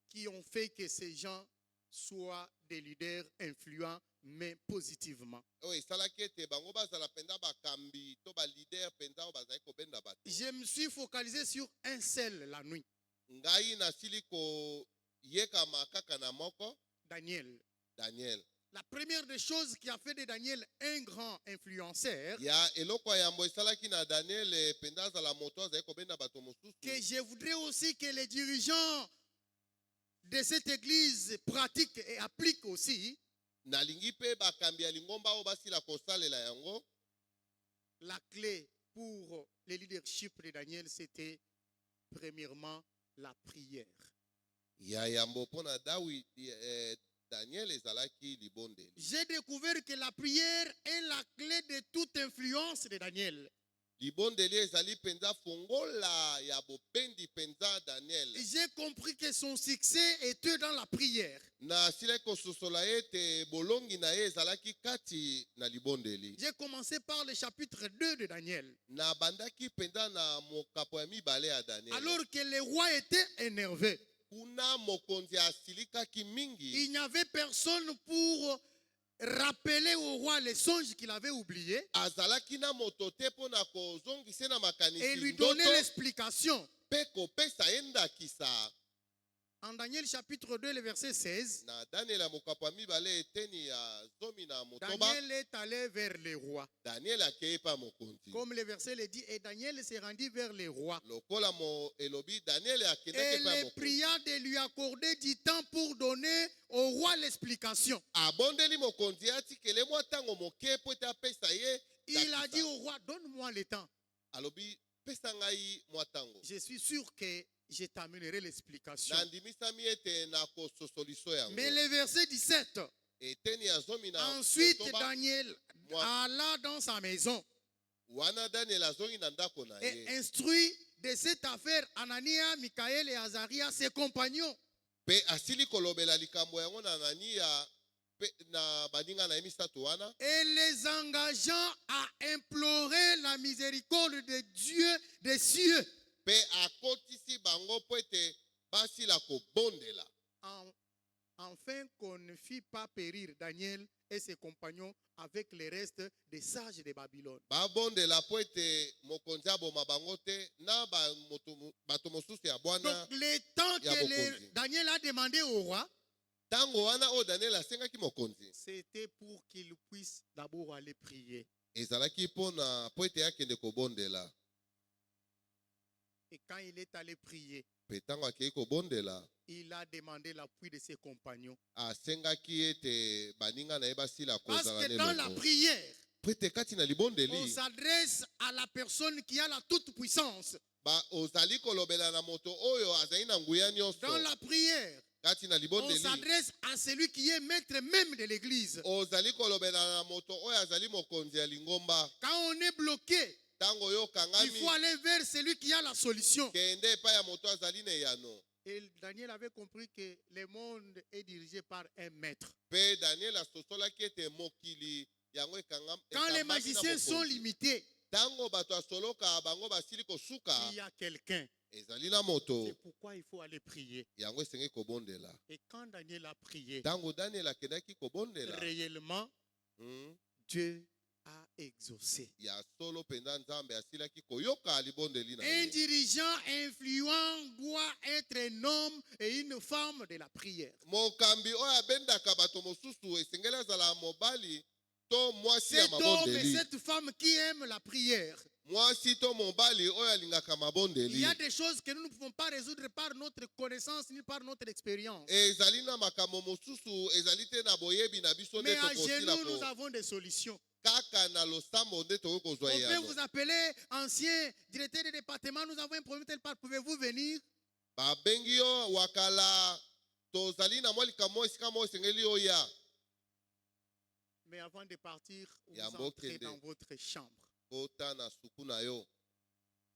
qui ont fait que ces gens soient des leaders influents mais positivement. Oyo esalaki ete bango bazala penda bakambi to ba leader penda oyo bazali kobenda bato. Je me suis focalisé sur un seul la nuit. Ngai nasili ko yekama kaka na moko. Daniel. Daniel. La première des choses qui a fait de Daniel un grand influenceur, ya eloko yambo esalaki na Daniel penda za la moto azali kobenda bato mosusu, que je voudrais aussi que les dirigeants de cette église pratiquent et appliquent aussi. Nalingi pe bakambi ya lingomba oyo basila kosalela yango. La clé pour le leadership de Daniel, c'était premièrement la prière. J'ai découvert que la prière est la clé de toute influence de Daniel. J'ai compris que son succès était dans la prière. J'ai commencé par le chapitre 2 de Daniel. Alors que le roi était énervé. Il n'y avait personne pour rappeler au roi les songes qu'il avait oubliés et lui donner l'explication. En Daniel chapitre 2, le verset 16, Daniel est allé vers les rois. Comme le verset le dit, et Daniel s'est rendu vers les rois. Et il pria de lui accorder du temps pour donner au roi l'explication. Il a dit au roi, donne-moi le temps. Je suis sûr que je t'amènerai l'explication. Mais le verset 17. Ensuite, Daniel alla dans sa maison et instruit de cette affaire Anania, Michaël et Azaria, ses compagnons. Et les engageant à implorer la miséricorde de Dieu des cieux, afin qu'on ne fît pas périr Daniel et ses compagnons avec les restes des sages de Babylone. Donc le temps que Daniel a demandé au roi, c'était pour qu'il puisse d'abord aller prier. Et quand il est allé prier, il a demandé l'appui de ses compagnons. Parce que dans la prière, po ete kati na on libondeli s'adresse à la personne qui a la toute puissance. ozali kolobela na moto oyo azali na nguya nyonso Dans la prière, kati na on libondeli s'adresse à celui qui est maître même de l'église. ozali kolobela na moto oyo azali mokonzi ya lingomba. Quand on est bloqué, Ntango oyo il okangami faut aller vers celui qui a la solution. kende epai ya moto azali na eyano. Et Daniel avait compris que le monde est dirigé par un maître. Mpe Daniel asosolaki ete mokili yango Quand les magiciens sont limités, ntango bato asoloka bango basili kosuka il y a quelqu'un. ezali na moto C'est pourquoi il faut aller prier. yango esengeli kobondela. Et quand Daniel a prié, Ntango Daniel akendaki kobondela réellement, Dieu a exaucé. ya solo mpenza Nzambe asilaki koyoka libondeli na Un ye. dirigeant influent doit être un homme et une femme de la prière. Mokambi oyo abendaka bato mosusu esengeli azala mobali to mwasi ya Cet homme et mabondeli. cette femme qui aiment la prière. Mwasi to mobali oyo alingaka Il mabondeli. y a des choses que nous ne pouvons pas résoudre par notre connaissance ni par notre expérience. Ezali na makambo mosusu ezali te na boyebi na biso Mais nde à tokosila genoux, nous ko avons des solutions. kaka na losambo nde tokoki On kozwa peut yango. vous appeler ancien directeur de département. Nous avons un problème tel part. Pouvez-vous venir? Babengi yo wakala tozali na mwa likambo esika mo esengeli oya. Mais avant de partir, vous Yambo entrez kende. dans votre chambre. Kota na suku na yo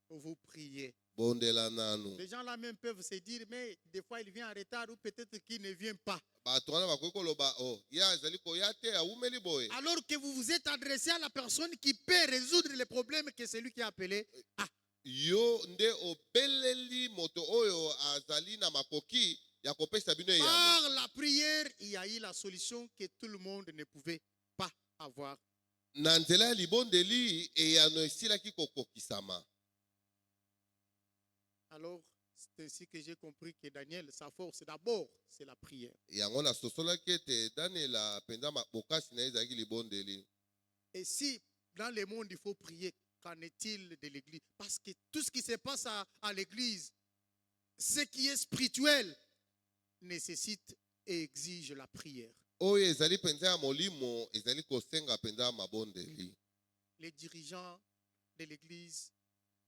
Vous priez. bondela nanu. Les gens là même peuvent se dire, mais des fois il vient en retard ou peut-être qu'il ne vient pas. Bato wana bakoki koloba ya azali koya te awumeli boye. Alors que vous vous êtes adressé à la personne qui peut résoudre les problèmes que celui qui a appelé. Ah, Yo nde obeleli moto oyo azali na makoki ya kopesa bino eyano. par la prière, il y a eu la solution que tout le monde ne pouvait pas avoir. Na nzela ya libondeli eyano esilaki kokokisama. Alors, c'est ainsi que j'ai compris que Daniel, sa force d'abord, c'est la prière. Yango nasosolaki ete Daniela mpenza bokasi na ye ezalaki libondeli. Et si dans le monde il faut prier, qu'en est-il de l'église? Parce que tout ce qui se passe à l'église, ce qui est spirituel, nécessite et exige la prière. Oyo ezali mpenza ya molimo ezali kosenga mpenza mabondeli. Les dirigeants de l'église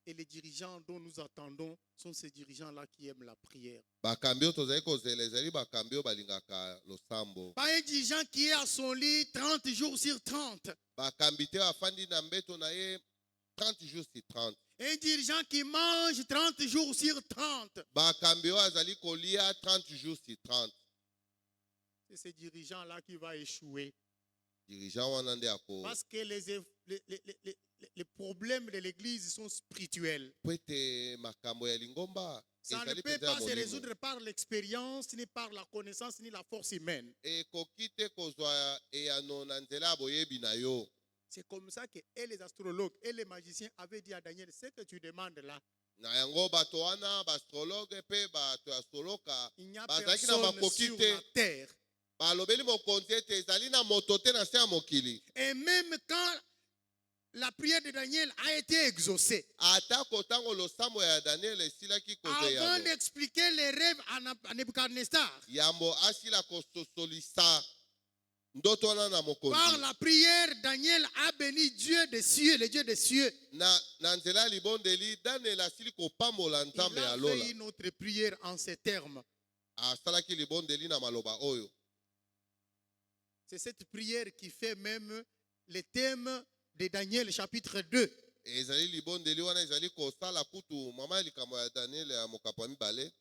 et les dirigeants dont nous attendons sont ces dirigeants-là qui aiment la prière. Bakambi oyo tozali kozela ezali bakambi oyo balingaka losambo. Pas un dirigeant qui est à son lit 30 jours sur 30. Bakambi te afandi na mbeto na ye 30 jours sur 30. Un dirigeant qui mange 30 jours sur 30. Bakambi oyo azali kolia 30 jours sur 30. C'est ces dirigeants-là qui va échouer. Dirigeant wana nde ako Parce que les problèmes de l'église sont spirituels. po ete makambo ya lingomba Ça ne ezali peut mpenza ya pas se molimo. résoudre par l'expérience, ni par la connaissance, ni la force humaine. Ekoki te kozwa eyano na nzela ya boyebi na yo. C'est comme ça que et les astrologues et les magiciens avaient dit à Daniel, ce que tu demandes là, Na yango bato wana baastrologe mpe bato ya soloka il n'y a bazalaki na personne makoki sur te la terre. balobeli mokonzi ete ezali na moto te na se ya mokili. Et même quand la prière de Daniel a été exaucée, Atako ntango losambo ya Daniel esilaki kozwa avant yano d'expliquer les rêves à Nebuchadnezzar, yambo asila kososolisa ndoto wana na par mokonzi la prière, Daniel a béni Dieu des cieux, le Dieu des cieux. na nzela ya libondeli Daniel asili kopambola Il nzambe ya a lola fait notre prière en ces termes. asalaki libondeli na maloba oyo. C'est cette prière qui fait même le thème de Daniel chapitre 2. Ezali libondeli wana ezali kosala kutu mama ya likambo ya Daniel ya mokapo ya mibale.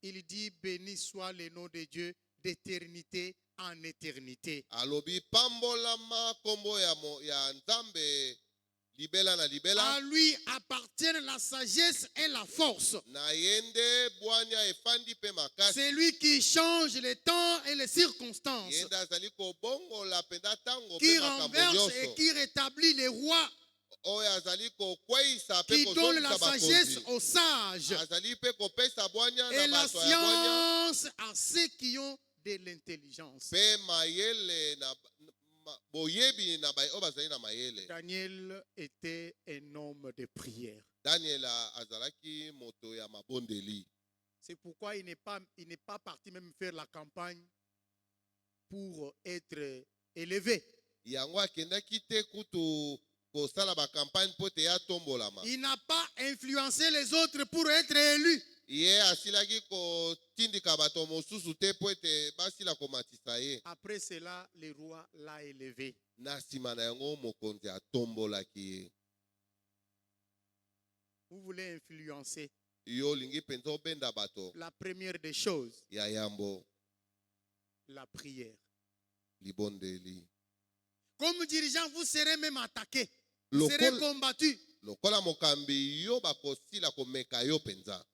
Il dit, béni soit le nom de Dieu d'éternité en éternité. Alobi pambolama kombo ya nzambe libela na À libela. lui appartiennent la sagesse et la force. Na yende bwanya efandi pe makasi. C'est lui qui change les temps et les circonstances, Yende azali kobongola penda tango qui pe makambo renverse et nyonso. qui rétablit les rois, Oyo azali kokweyisa pe qui donne la kozongisa sagesse bakonzi. aux sages Azali pe kopesa bwanya et na la bato ya bwanya. science à ceux qui ont de l'intelligence. Pe mayele na boyebi na oyo bazali na mayele. Daniel était un homme de prière. Daniela azalaki moto ya mabondeli. C'est pourquoi il n'est pas parti même faire la campagne pour être élevé. yango akendaki te kutu kosala bakampagne mpo ete atombolama. Il n'a pas influencé les autres pour être élu. Ye asilaki kotindika bato mosusu te mpo ete basila komatisa ye. Après cela, le roi l'a élevé. Na nsima na yango mokonzi atombolaki ye. Vous voulez influencer. Yo olingi mpenza obenda bato. La première des choses, Ya yambo la prière. libondeli. Comme dirigeant, vous serez même attaqué. Vous serez combattu. Lokola mokambi yo bakosila komeka yo mpenza.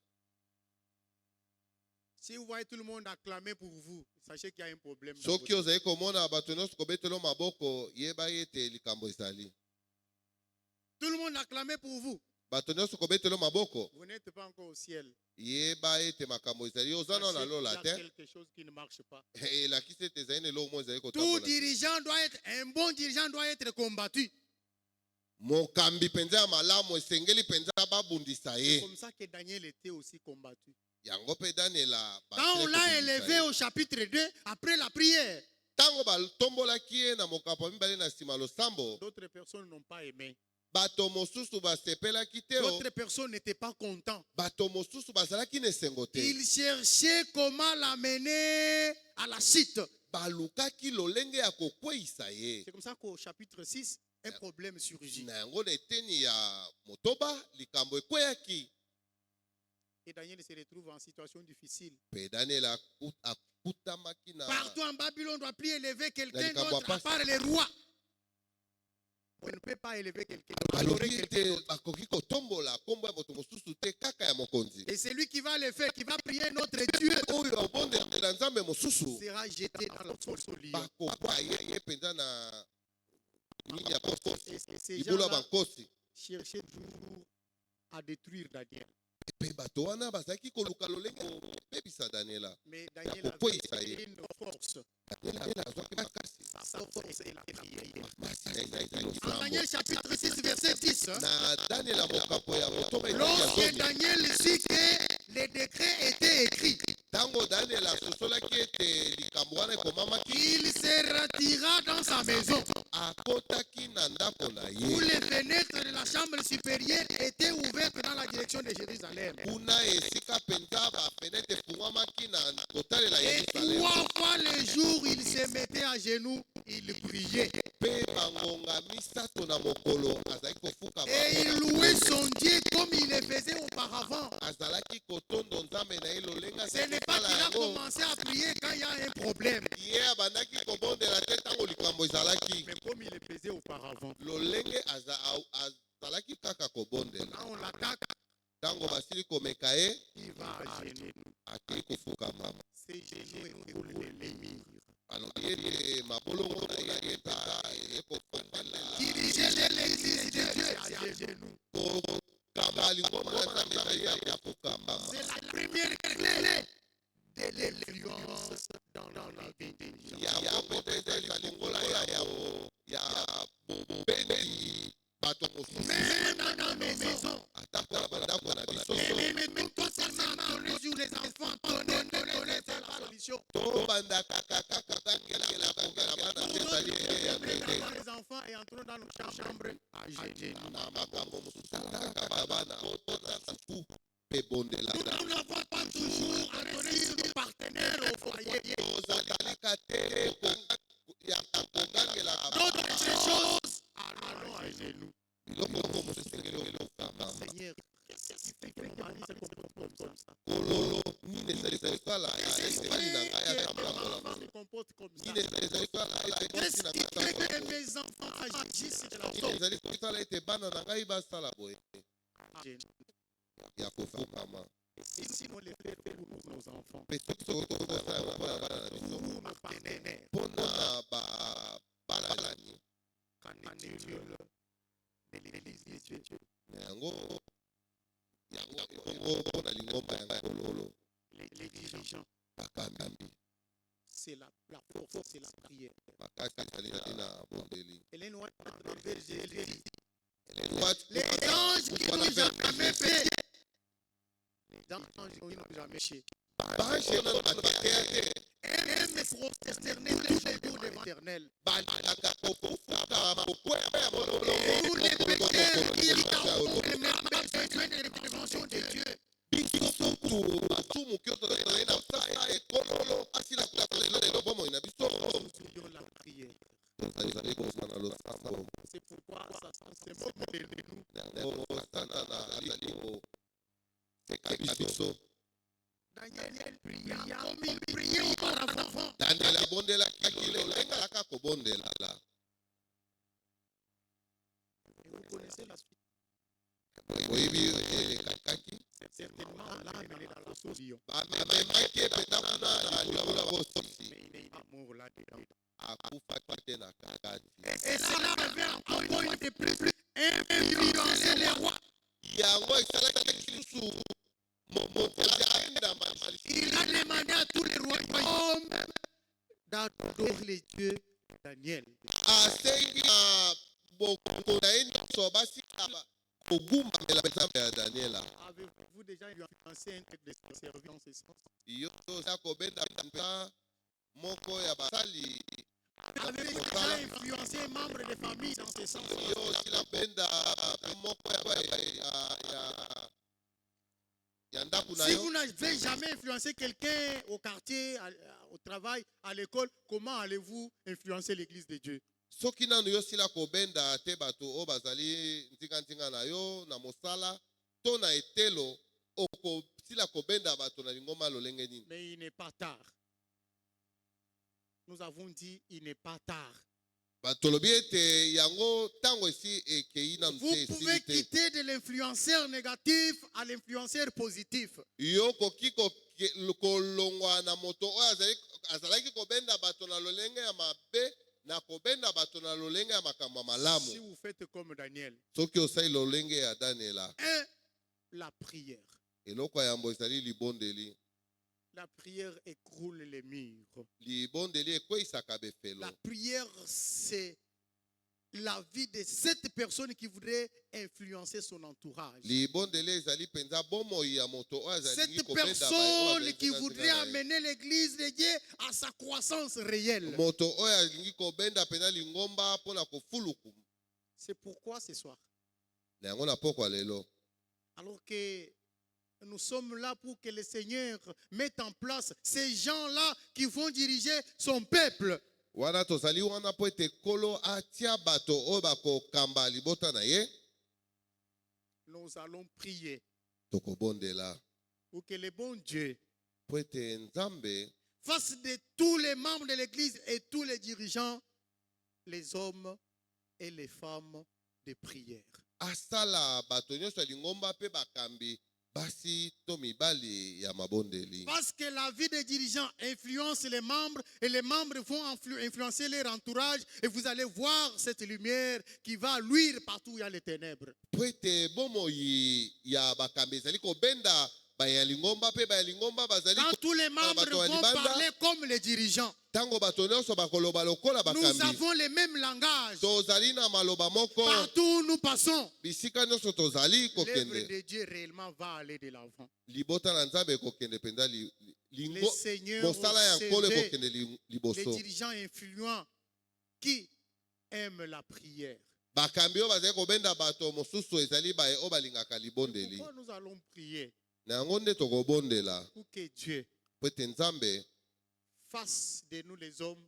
Si vous voyez tout le monde acclamer pour vous, sachez qu'il y a un problème. Dans Soki votre... ozali komona bato nyonso kobetelo maboko yeba ete likambo ezali. Tout le monde acclamait pour vous. Bato nyonso kobetelo maboko Vous n'êtes pas encore au ciel. yeba ete makambo ezali oza nano na Sachez lola qu'il y a te. quelque chose qui ne marche pas. Elakisi ete ezali na eloko moko ezali Tout kotambola. dirigeant doit être, un bon dirigeant doit être combattu. Mokambi mpenza ya malamu esengeli mpenza babundisa C'est ye. comme ça que Daniel était aussi combattu. Yango mpe Daniela Quand on l'a élevé au chapitre 2, après la prière, ntango batombolaki ye na mokambo ya mibale na nsima losambo, d'autres personnes n'ont pas aimé. bato mosusu basepelaki te o, D'autres personnes n'étaient pas contents. bato mosusu bazalaki na esengo te. Ils cherchaient comment l'amener à la chute. Balukaki lolenge ya kokweyisa ye. C'est comme ça qu'au chapitre 6, un problème surgit. Na yango na eteni ya motoba likambo ekweyaki. Et Daniel se retrouve en situation difficile. Mpe Daniela akutamaki na Partout en Babylone, on doit plus élever quelqu'un Likambo d'autre à apasi. part les rois. On ne peut pas élever quelqu'un d'autre. balobi adorer quelqu'un ete d'autre. bakoki kotombola kombo ya moto mosusu te kaka ya mokonzi. Et celui qui va le faire, qui va prier notre Dieu, Oyo abondelela nzambe mosusu sera jeté dans le fosse au lion. bakokwa ye mpenza na nini ya bankosi Et ces libula gens-là bankosi. cherchaient toujours à détruire Daniel. Mpe bato wana bazalaki koluka lolenge kopebisa Daniela. Mais Daniel Pourquoi avait une force. Daniela azwaki makasi. Sa force est la prière. Makasi na ezalaki En losambo. Daniel chapitre 6, verset 10. Hein, Na Daniela mokambo ya motoba lorsque etaki Daniel sut que les décrets étaient écrits, ntango Daniela asosolaki ete likambo wana ekomamaki, il se retira dans sa maison, akotaki na ndako na où ye. les fenêtres de la chambre supérieure étaient ouvertes dans la direction de Jérusalem. Kuna esika mpenza bafenete efungwamaki na kotalela Et Yerusalem. 3 fois le jour, il se mettait à genoux, il priait. Mpe bangonga misato na mokolo azalaki kofuka Et il louait son Dieu comme il le faisait auparavant. azalaki kotondo nzambe na ye lolenge Ce n'est pas qu'il a commencé à prier quand il y a un problème, ye abandaki kobondela te ntango likambo ezalaki mais comme il le faisait auparavant. lolenge azalaki kaka kobondela. Quand on l'attaque, Ntango basili komeka ye il va à genoux. akei kofukama. Ses genoux écoulent les murs. Alobi ete mabolongo na ye epeta ekofandela Diriger l'église de Dieu à genoux. kokamba lingoma na nzambe na ye akofukama. C'est la première clé de l'influence dans la vie des gens. Yango mpe ezali lingola ya bobeni bato mosusu Même dans nos maisons, ata mpo na bandako na biso et même pas seulement donner sur les enfants, donner, c'est la solution. tobanda kaka kotangela kongela bana te ezali eyambe te. Quand les enfants et entrons dans nos chambres, à genoux. Na makambo mosusu ataka bana otona suku mpe bondela Nous nzambe. n'avons pas toujours à donner sur nos partenaires au foyer. Tozalaka te ya kokangela D'autres choses, allons à genoux. biloko moko mosusu esengeli okokama. Seigneur, qu'est-ce qui fait que Mali se comporte comme ça? Kololo nini ezali kosala esengeli na ngai atambula Mes mbola enfants se comportent comme ça. nini ezali kosala ete Qu'est-ce mwasi na qui ngai fait que atambola mes enfants agissent de la nini sorte? ezali kosala ete bana na ngai basala boye À genoux. ya kofukama. Et si on le fait pour nos enfants, Mpe soki tokosala yango mpona bana na biso pour nos partenaires, mpona balani qu'en est-il de l'église de Dieu? yango bongo mpona lingomba yanga kololo Les dirigeants, bakambi c'est la force, c'est la prière. makasi ezali na bondeli. Hélène White, dans le verset, elle dit, les Les anges qui n'ont jamais fait, les anges qui n'ont jamais fait, bange nano bateya te aiment prosterner tous les jours devant éternel. balingaka kofuta maboko ya mololo. Tous les pécheurs qui ont besoin de l'intervention de Dieu. biso kutu basumu kyoto tozali na sala ekololo asila kolela lelo bomoi na biso. Nous ayons la prière. tozali kozwa na losambo. C'est pourquoi Satan se moque de nous. yango satana azali koseka biso. Daniel pria comme il priait auparavant. daniel abondelaki lolenge alaka kobondela. Et vous connaissez la suite. oyebi elekakaki Certainement, là, il est dans la sauce lion. bamemaki epena kuna na likolo bosisi Mais il est amour là-dedans. akufaki te na kakati. Et cela avait encore une de plus influencé les rois. yango esalaki lisusu mokonzi aenda malisi. Il a demandé à tous les royaumes d'adorer les dieux de Daniel. asengi na bokonzi na ye nyonso basika kogumbamela nzambe ya daniela. Avez-vous déjà influencé un truc de service en ce sens? yo oza kobenda mpenza moko ya basali. Avez-vous déjà influencé un membre de famille en ce sens? yo osila kobenda moko ya ndako na Si yo. vous n'avez jamais influencé quelqu'un au quartier, au travail, à l'école, comment allez-vous influencer l'église de Dieu? soki nanu yo osila kobenda te bato oyo bazali ntinga na yo na mosala to na etelo okosila kobenda bato na lingomba lolenge nini. Mais il n'est pas tard. Nous avons dit, il n'est pas tard. batolobi ete yango ntango esi ekei nanu Vous te pouvez esili te. quitter de l'influenceur négatif à l'influenceur positif. yo koki kolongwa na moto oyo azalaki kobenda bato na lolenge ya mabe na kobenda bato na lolenge ya makambo ya Si malamu. vous faites comme Daniel. soki osali lolenge ya daniela. La prière. eloko ya yambo ezali libondeli. La prière écroule les murs. libondeli ekweyisaka befelo. La prière, c'est la vie de cette personne qui voudrait influencer son entourage. libondeli ezali mpenza bomoi ya moto oyo azalingi Cette kobenda personne qui voudrait amener l'église de Dieu à sa croissance réelle. moto oyo alingi kobenda mpenza lingomba mpona kofuluku. C'est pourquoi ce soir, na yango na pokwa lelo alors que nous sommes là pour que le Seigneur mette en place ces gens-là qui vont diriger son peuple. wana tozali wana mpo ete kolo atia bato oyo bakokamba libota na ye. Nous allons prier tokobondela pour que le bon Dieu mpo ete nzambe fasse de tous les membres de l'église et tous les dirigeants les hommes et les femmes de prière. asala bato nyonso ya lingomba mpe bakambi basi to mibali ya mabondeli. Parce que la vie des dirigeants influence les membres et les membres vont influencer leur entourage et vous allez voir cette lumière qui va luire partout où il y a les ténèbres. mpo ete bomoi ya bakambi ezali kobenda baya lingomba mpe baya lingomba bazali Quand tous les membres vont parler comme les dirigeants, ntango bato nyonso bakoloba lokola nous bakambi avons le même langage. tozali na maloba moko. Partout où nous passons, bisika nyonso tozali l'œuvre kokende de Dieu réellement va aller de l'avant. libota na nzambe ekokende mpenza Le Seigneur mosala ya nkolo observe ekokende les liboso. dirigeants influents qui aiment la prière. bakambi oyo bazali kobenda bato mosusu ezali baye oyo balingaka libondeli. Pourquoi nous allons prier? na yango nde tokobondela Pour que Dieu mpo ete nzambe fasse de nous les hommes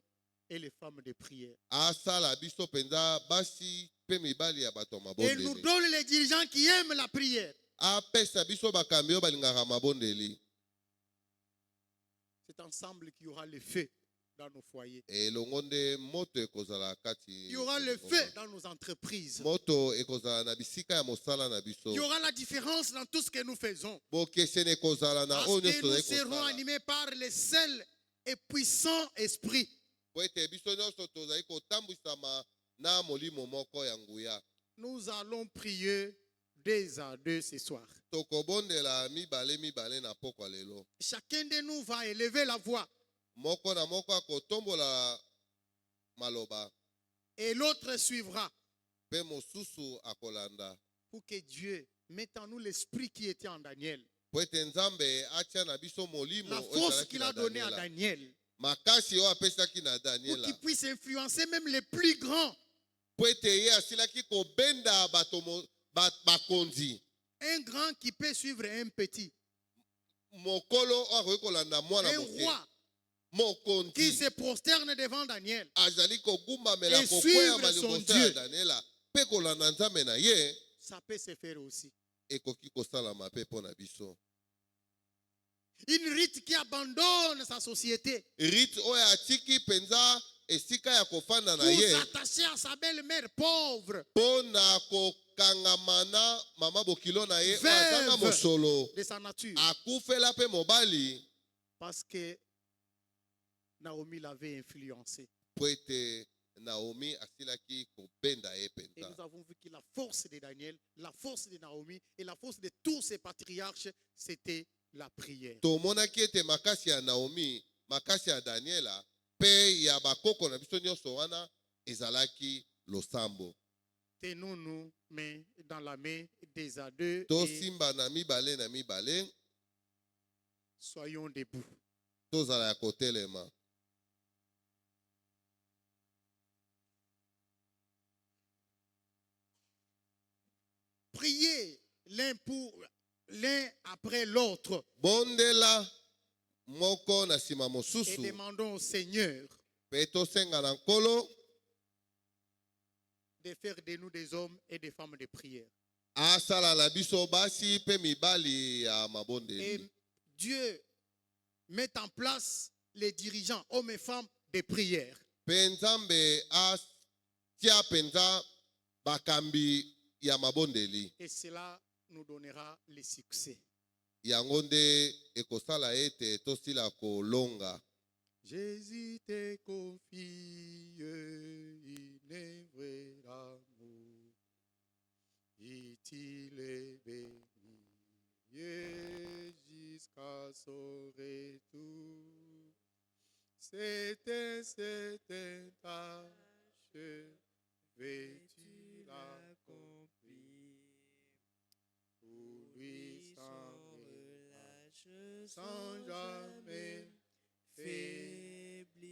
et les femmes de prière. asala biso mpenza basi mpe mibali ya bato ya Et nous mabondeli. donne les dirigeants qui aiment la prière. apesa biso bakambi oyo balingaka mabondeli. C'est ensemble qu'il y aura le feu dans nos foyers. elongo nde moto ekozala kati. Il y aura le feu dans nos entreprises. moto ekozala na bisika ya mosala na biso. Il y aura la différence dans tout ce que nous faisons. bokeseni ekozala na Parce oyo que nyonso nous tozali serons kosala. animés par le seul et puissant esprit. po ete biso nyonso tozali kotambwisama na molimo moko ya nguya. Nous allons prier deux à deux ce soir. tokobondela mibale mibale na pokwa lelo. Chacun de nous va élever la voix moko na moko akotombola maloba et l'autre suivra mpe mosusu akolanda. pour que Dieu mette en nous l'esprit qui était en Daniel. po ete nzambe atia na biso molimo La oyo force ezalaki qu'il na a donnée à Daniela. Daniel. makasi oyo apesaki na pour Daniela qu'il puisse influencer même les plus grands. po ete ye asilaki kobenda bakonzi Un grand qui peut suivre un petit. mokolo oyo akoki kolanda mwana Un moke roi qui mokonzi se prosterne devant Daniel. azali kogumbamela Et kokweyama suivre son liboso ya Dieu. Daniela mpe kolanda nzambe na ye Ça peut se faire aussi. ekoki kosalama mpe mpo na biso. Une rite qui abandonne sa société Rite oyo atiki mpenza esika ya kofanda na pour ye s'attacher à sa belle-mère pauvre mpo na kokangama na mama bokilo na ye oyo Veuve. azanga mosolo de sa nature. akufela mpe mobali Parce que Naomi l'avait influencé. mpo ete Naomi asilaki kobenda ye Et mpenza. nous avons vu que la force de Daniel, la force de Naomi et la force de tous ces patriarches, c'était la prière. tomonaki ete makasi ya Naomi makasi ya Daniela mpe ya bakoko na biso nyonso wana ezalaki losambo. Tenons-nous main dans la main des à deux et Tosimba na mibale soyons debout. tozala ya kotelema. Priez l'un après l'autre Bondela moko na nsima et mosusu demandons au Seigneur mpe tosenga na nkolo de faire de nous des hommes et des femmes de prière. asala na biso basi mpe mibali ya Et mabondeli. Dieu met en place les dirigeants, hommes et femmes de prière. Mpe Nzambe atia mpenza bakambi ya mabondeli. Et cela nous donnera le succès. Yango nde ekosala ete tosila kolonga. Jésus te confie une œuvre d'amour. Il est béni jusqu'à son retour. C'est un tâche, veux-tu l'accomplir? Pour lui sans relâche, sans jamais faiblir.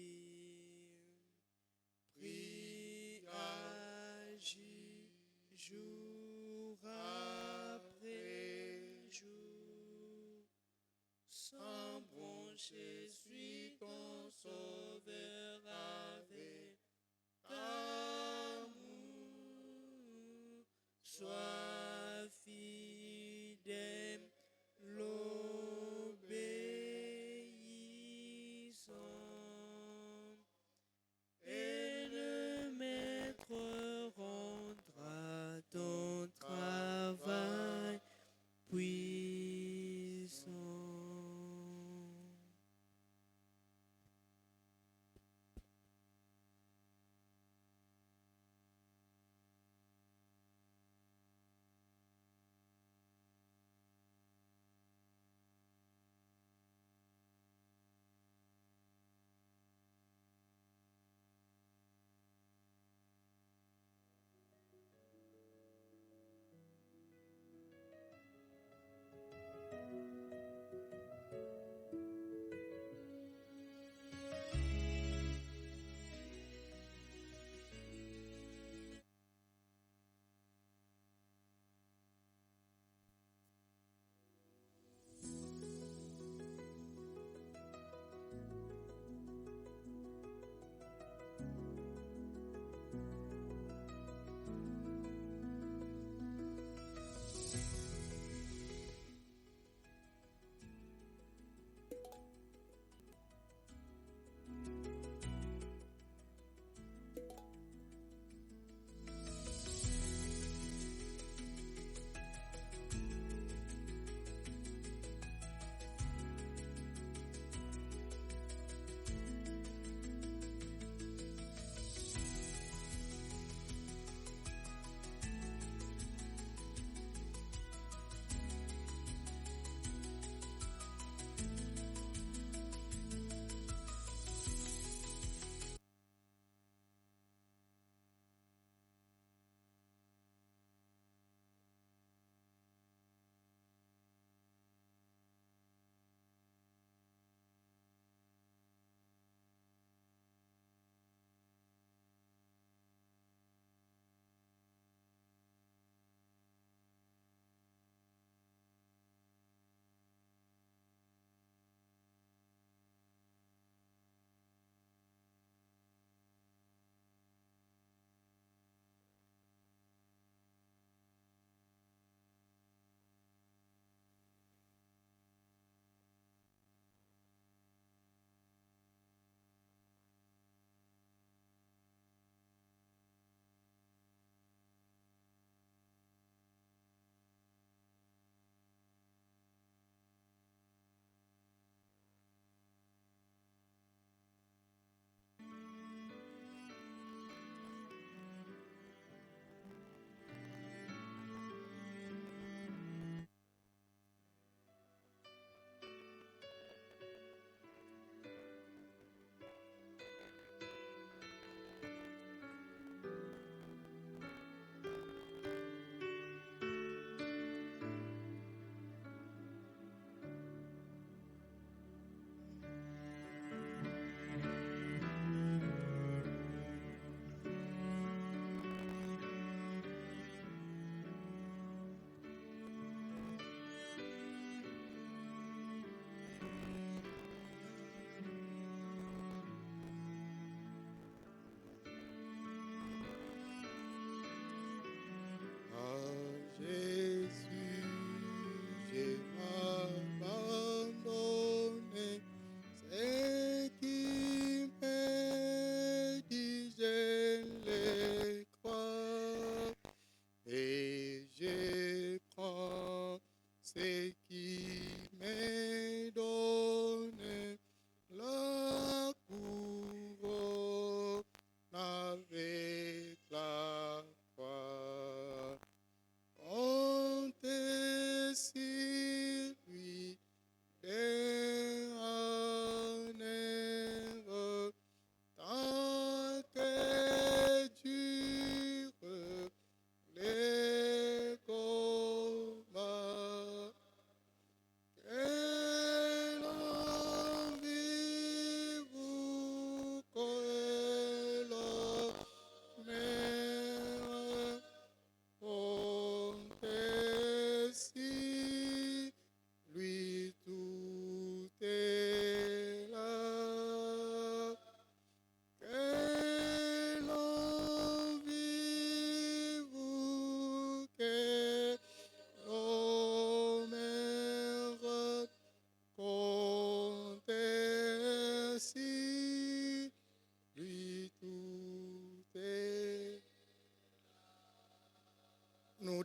Prie, agis, jour après jour, sans broncher, suis ton sauveur avec amour. Sois fidèle, l'obéissant, et le maître rendra ton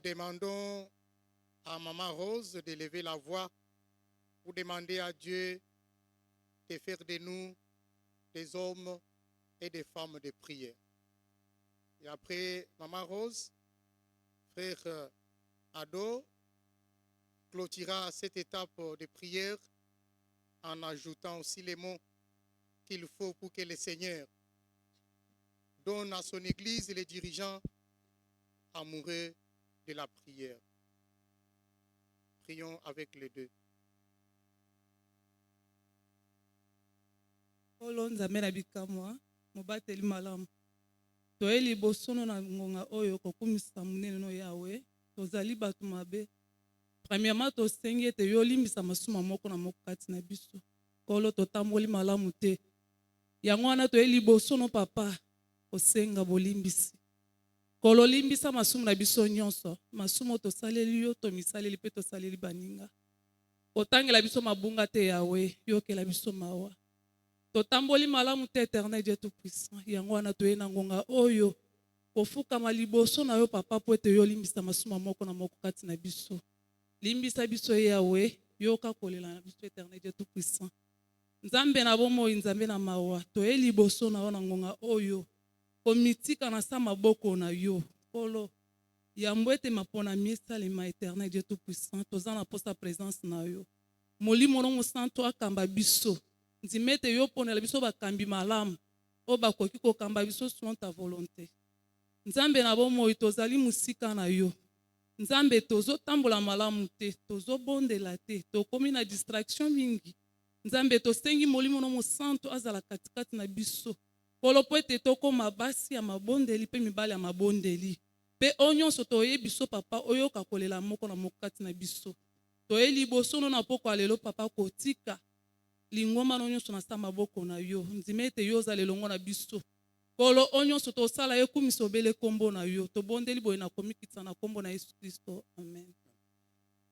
demandons à Maman Rose de lever la voix pour demander à Dieu de faire de nous des hommes et des femmes de prière. Et après Maman Rose, frère Ado clôturera cette étape de prière en ajoutant aussi les mots qu'il faut pour que le Seigneur donne à son Église les dirigeants amoureux de la prière. Prions avec les deux. Olo nzambe na bikamwa mobateli malamu toyeli bosono na ngonga oyo kokumisa munene no yawe tozali bato mabe premièrement tosengi ete yo olimbisa masumu moko na moko kati na biso kolo totamboli malamu te yango wana toyeli bosono papa osenga bolimbisi kolo limbisa masumu na biso nyonso masumu tosaleli yo tomisaleli pe tosaleli baninga otangela biso mabunga te yawe yokela biso mawa totamboli malamu te éternel Dieu tout-puissant yango wana toye na ngonga oyo kofukama liboso na yo papa po ete yo limbisa masumu moko na moko kati na biso limbisa biso yawe yoka kolela na biso éternel Dieu tout-puissant nzambe na bomoi nzambe na mawa toye liboso na yo na ngonga oyo komitika na sa maboko na yo kolo yambo ete mapona miesalema éternel Dieu tout-puissant toza na posa présence na yo molimo no mosanto akamba biso nzimete yo ponela biso bakambi malamu o bakoki kokamba biso selon ta volonté nzambe na bomoi tozali musika na yo nzambe tozotambola malamu te tozobondela te tokomi na distraction mingi nzambe tosengi molimo no mosanto azala katikati na biso polo po ete tokoma basi ya mabondeli mpe mibali ya mabondeli mpe oyo nyonso toyebi biso papa oyoka kolela moko na moko kati na biso toyeli liboso no na poko ya lelo papa kotika lingoma no nyonso na sa maboko na yo nzima ete yo ozala elongo na biso kolo oyo nyonso tosala ekumisa obele kombo na yo tobondeli boye na komikitisa na kombo na Yesu Kristo amen.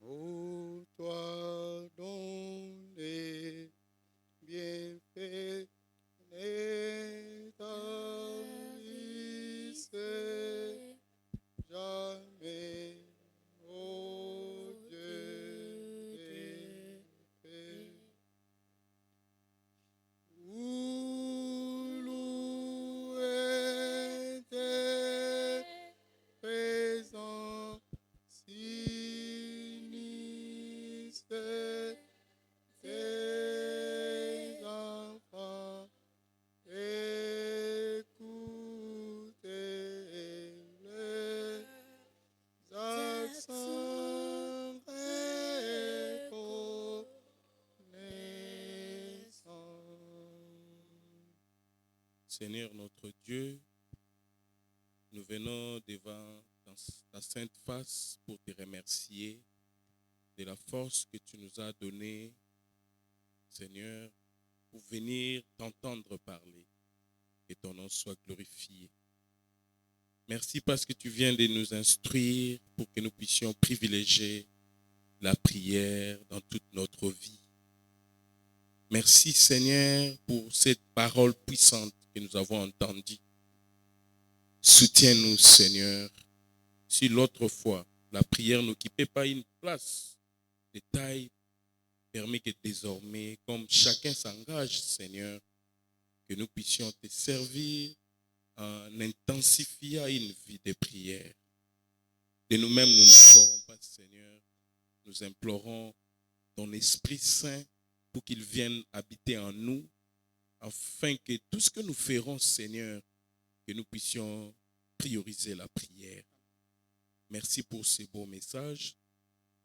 Ô toi dont les bienfaits n'établissent jamais, ô Dieu des paix. Où louer tes présents sinistres, tes enfants, écoutez les accents reconnaissants. Seigneur notre Dieu, nous venons devant ta sainte face pour te remercier de la force que tu nous as donnée, Seigneur, pour venir t'entendre parler. Que ton nom soit glorifié. Merci parce que tu viens de nous instruire pour que nous puissions privilégier la prière dans toute notre vie. Merci Seigneur pour cette parole puissante que nous avons entendue. Soutiens-nous Seigneur. Si l'autre fois, la prière n'occupait pas une place de taille, permet que désormais, comme chacun s'engage Seigneur, que nous puissions te servir en intensifiant une vie de prière. De nous-mêmes, nous ne saurons pas Seigneur. Nous implorons ton Esprit Saint pour qu'il vienne habiter en nous, afin que tout ce que nous ferons, Seigneur, que nous puissions prioriser la prière. Merci pour ces beaux messages.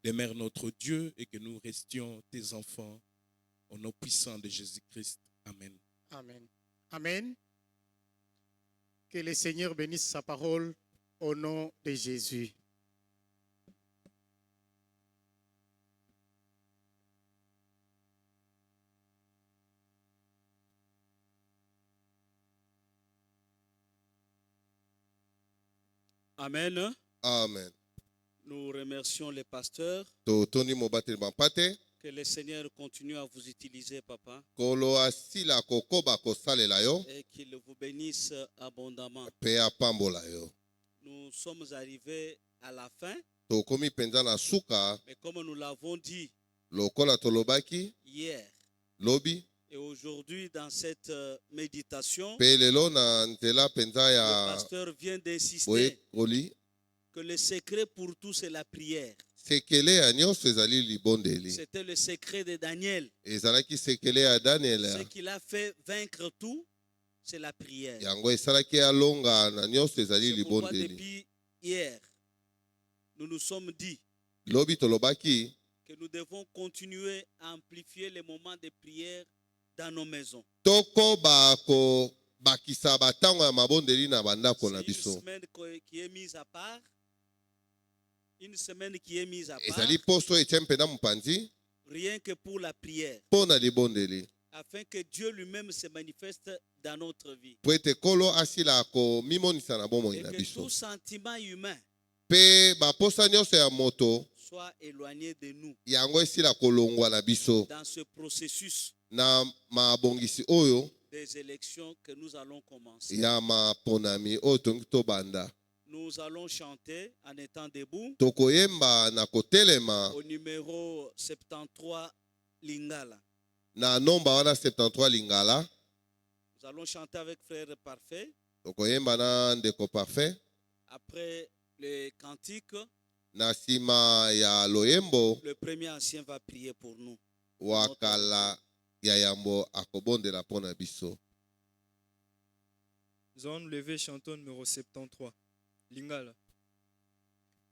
Demeure notre Dieu et que nous restions tes enfants au nom puissant de Jésus-Christ. Amen. Amen. Amen. Que le Seigneur bénisse sa parole au nom de Jésus. Amen. Amen. Nous remercions les pasteurs. Totoni mobateli bampate. Que le Seigneur continue à vous utiliser, papa. Kolo asila kokoba kosalela yo. Et qu'il vous bénisse abondamment. Pe apambola yo. Nous sommes arrivés à la fin tokomi penza na suka Mais comme nous l'avons dit lokola tolobaki hier lobi et aujourd'hui dans cette méditation, pe lelo na nzela penza le ya pasteur vient d'insister boyekoli que le secret pour tout, c'est la prière. sekele ya nyonso ezali libondeli C'était le secret de Daniel. ezalaki sekele ya daniel Ce qu'il a fait vaincre tout, c'est la prière. yango esalaki alonga na nyonso ezali C'est pourquoi libondeli depuis hier, nous nous sommes dit lobi tolobaki que nous devons continuer à amplifier les moments de prière dans nos maisons. tokoba kobakisa batango ya mabondeli na bandako na C'est une biso semaine qui est mise à part. Une semaine qui est mise à part, ezali poso etie mpena mopanzi rien que pour la prière, mpo na libondeli afin que Dieu lui-même se manifeste dans notre vie. po ete kolo asila komimonisa na bomoi Et na que biso tout sentiment humain mpe baposa nyonso ya moto soit éloigné de nous yango esila kolongwa na biso dans ce processus na mabongisi oyo des élections que nous allons commencer. ya maponami oyo tongi tobanda Nous allons chanter en étant debout tokoyemba na kotelema au numéro 73 Lingala. na nomba wana 73 lingala Nous allons chanter avec Frère Parfait. tokoyemba na ndeko parfait Après le cantique, na nsima ya loyembo le premier ancien va prier pour nous. wakala ya yambo akobondela mpo na biso. Nous allons nous lever, chantons numéro 73. Lingala.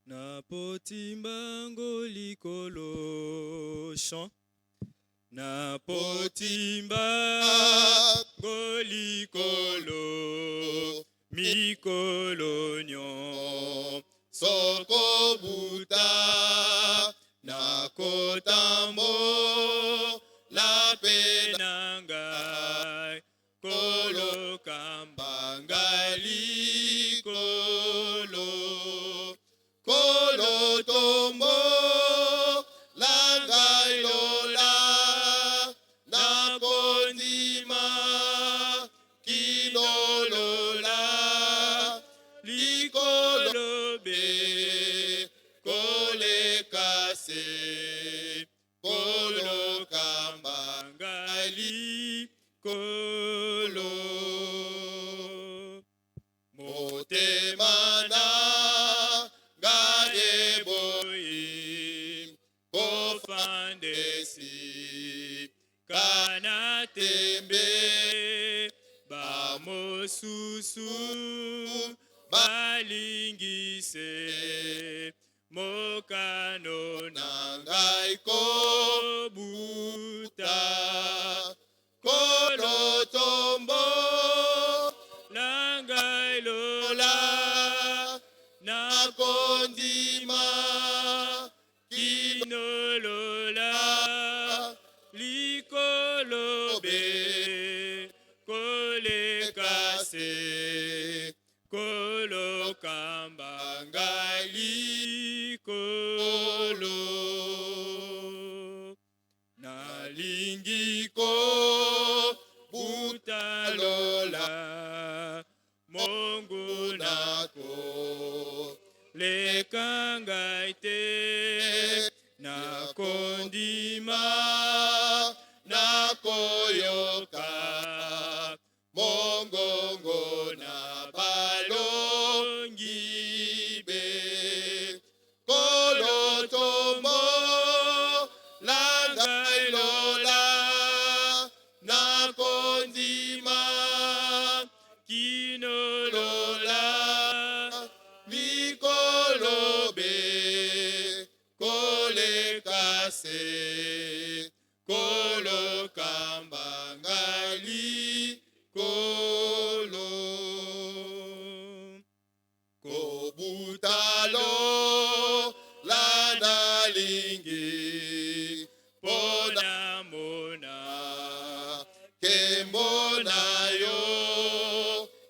Na potimbango likolo chant. Na potimbango likolo mikolo nyon. Soko buta na kotambo la penangai kolo kambangali kolo tombo langai lola na kondima kinolola likolo be kole kase kolo kambangali kolo motemana gade boy kofandesi kana tembe ba mosusu balingise mokano nangai kobuta kolo tombo langai lola na kondima kinolola likolo be kole kase kolo kambangali kolo nalingi ko butalola mongu nako lekanga ite na kondima na koyoka mongongo na balongi be kolo tombo langai lola na kondima kinolola mikolo be kole kase kolo kambangali kolo kobutalo lana lingi pona mona kembona yo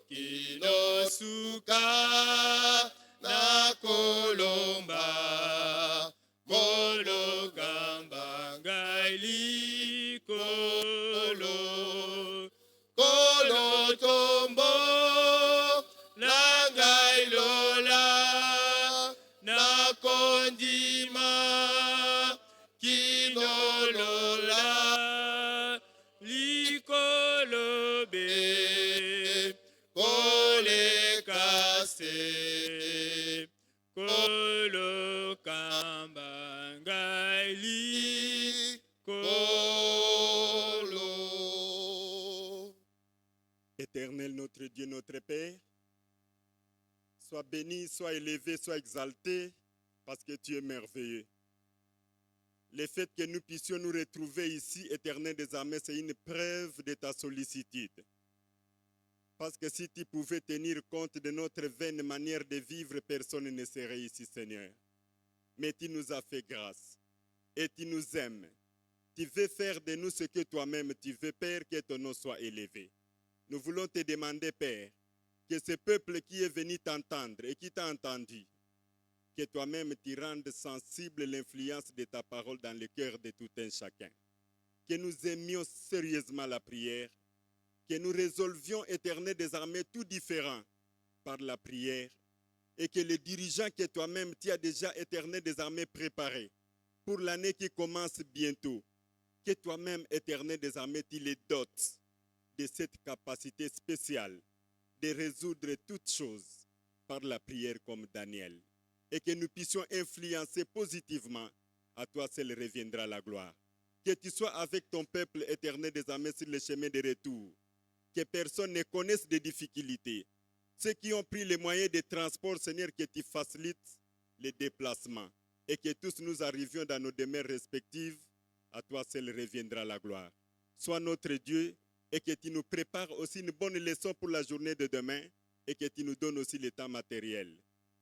kinosuka na kolomba molo kambangali kolo kolo tombo langai lola na kolo se kolo kamba ngai kolo. Éternel notre Dieu, notre Père, sois béni, sois élevé, sois exalté, parce que tu es merveilleux. Le fait que nous puissions nous retrouver ici, Éternel des armées, c'est une preuve de ta sollicitude. Parce que si tu pouvais tenir compte de notre vaine manière de vivre, personne ne serait ici, Seigneur. Mais tu nous as fait grâce et tu nous aimes. Tu veux faire de nous ce que toi-même tu veux, Père, que ton nom soit élevé. Nous voulons te demander, Père, que ce peuple qui est venu t'entendre et qui t'a entendu, que toi-même tu rendes sensible l'influence de ta parole dans le cœur de tout un chacun. Que nous aimions sérieusement la prière, que nous résolvions, Éternel des armées, tout différent par la prière, et que les dirigeants que toi-même tu as déjà, Éternel des armées, préparés pour l'année qui commence bientôt, que toi-même, Éternel des armées, tu les dotes de cette capacité spéciale de résoudre toutes choses par la prière comme Daniel, et que nous puissions influencer positivement. À toi seul reviendra la gloire. Que tu sois avec ton peuple, Éternel des armées, sur le chemin de retour. Que personne ne connaisse des difficultés. Ceux qui ont pris les moyens de transport, Seigneur, que tu facilites les déplacements. Et que tous nous arrivions dans nos demeures respectives. À toi seul reviendra la gloire. Sois notre Dieu, et que tu nous prépares aussi une bonne leçon pour la journée de demain, et que tu nous donnes aussi le temps matériel.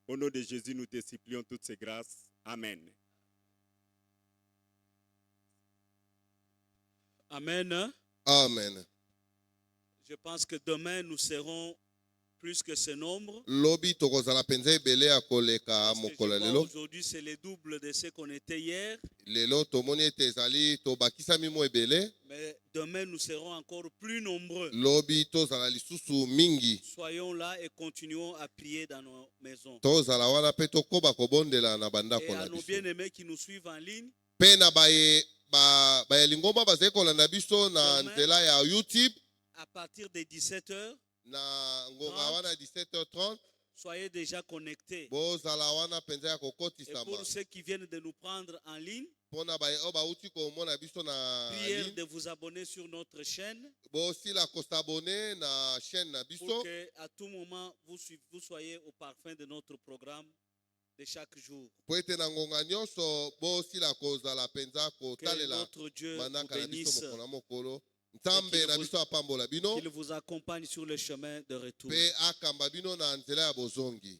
Au nom de Jésus, nous te supplions toutes ces grâces. Amen. Amen. Amen. Je pense que demain, nous serons plus que ce nombre. Lobi tokozala penza ebele ya koleka Parce que je mokola crois lelo. aujourd'hui, c'est le double de ce qu'on était hier. Lelo tomoni ete ezali tobakisami mo ebele. Mais demain, nous serons encore plus nombreux. Lobi tozala lisusu mingi. Soyons là et continuons à prier dans nos maisons. Tozala wana pe tokoba kobondela na Et bandako à na nos biso. bien-aimés qui nous suivent en ligne, Pe na baye lingomba bazali kolanda biso na Demain. nzela ya YouTube à partir de 17h, na ngonga wana 17h30. soyez déjà connectés. Bozala wana penza ya Et kokotisa pour ceux qui viennent de nous prendre en ligne, mpona baye oyo bauti komona biso na prière ligne. de vous abonner sur notre chaîne Bosila kosabone na chaîne na pour biso que à tout moment vous soyez au parfum de notre programme de chaque jour. po ete na ngonga nyonso bosila kozala penza Que kotalela notre Dieu vous manaka na biso bénisse, mokolo na mokolo. Nzambe qu'il na vous- biso apambola bino qu'il vous accompagne sur le chemin de retour. pe akamba bino na nzela ya bozongi.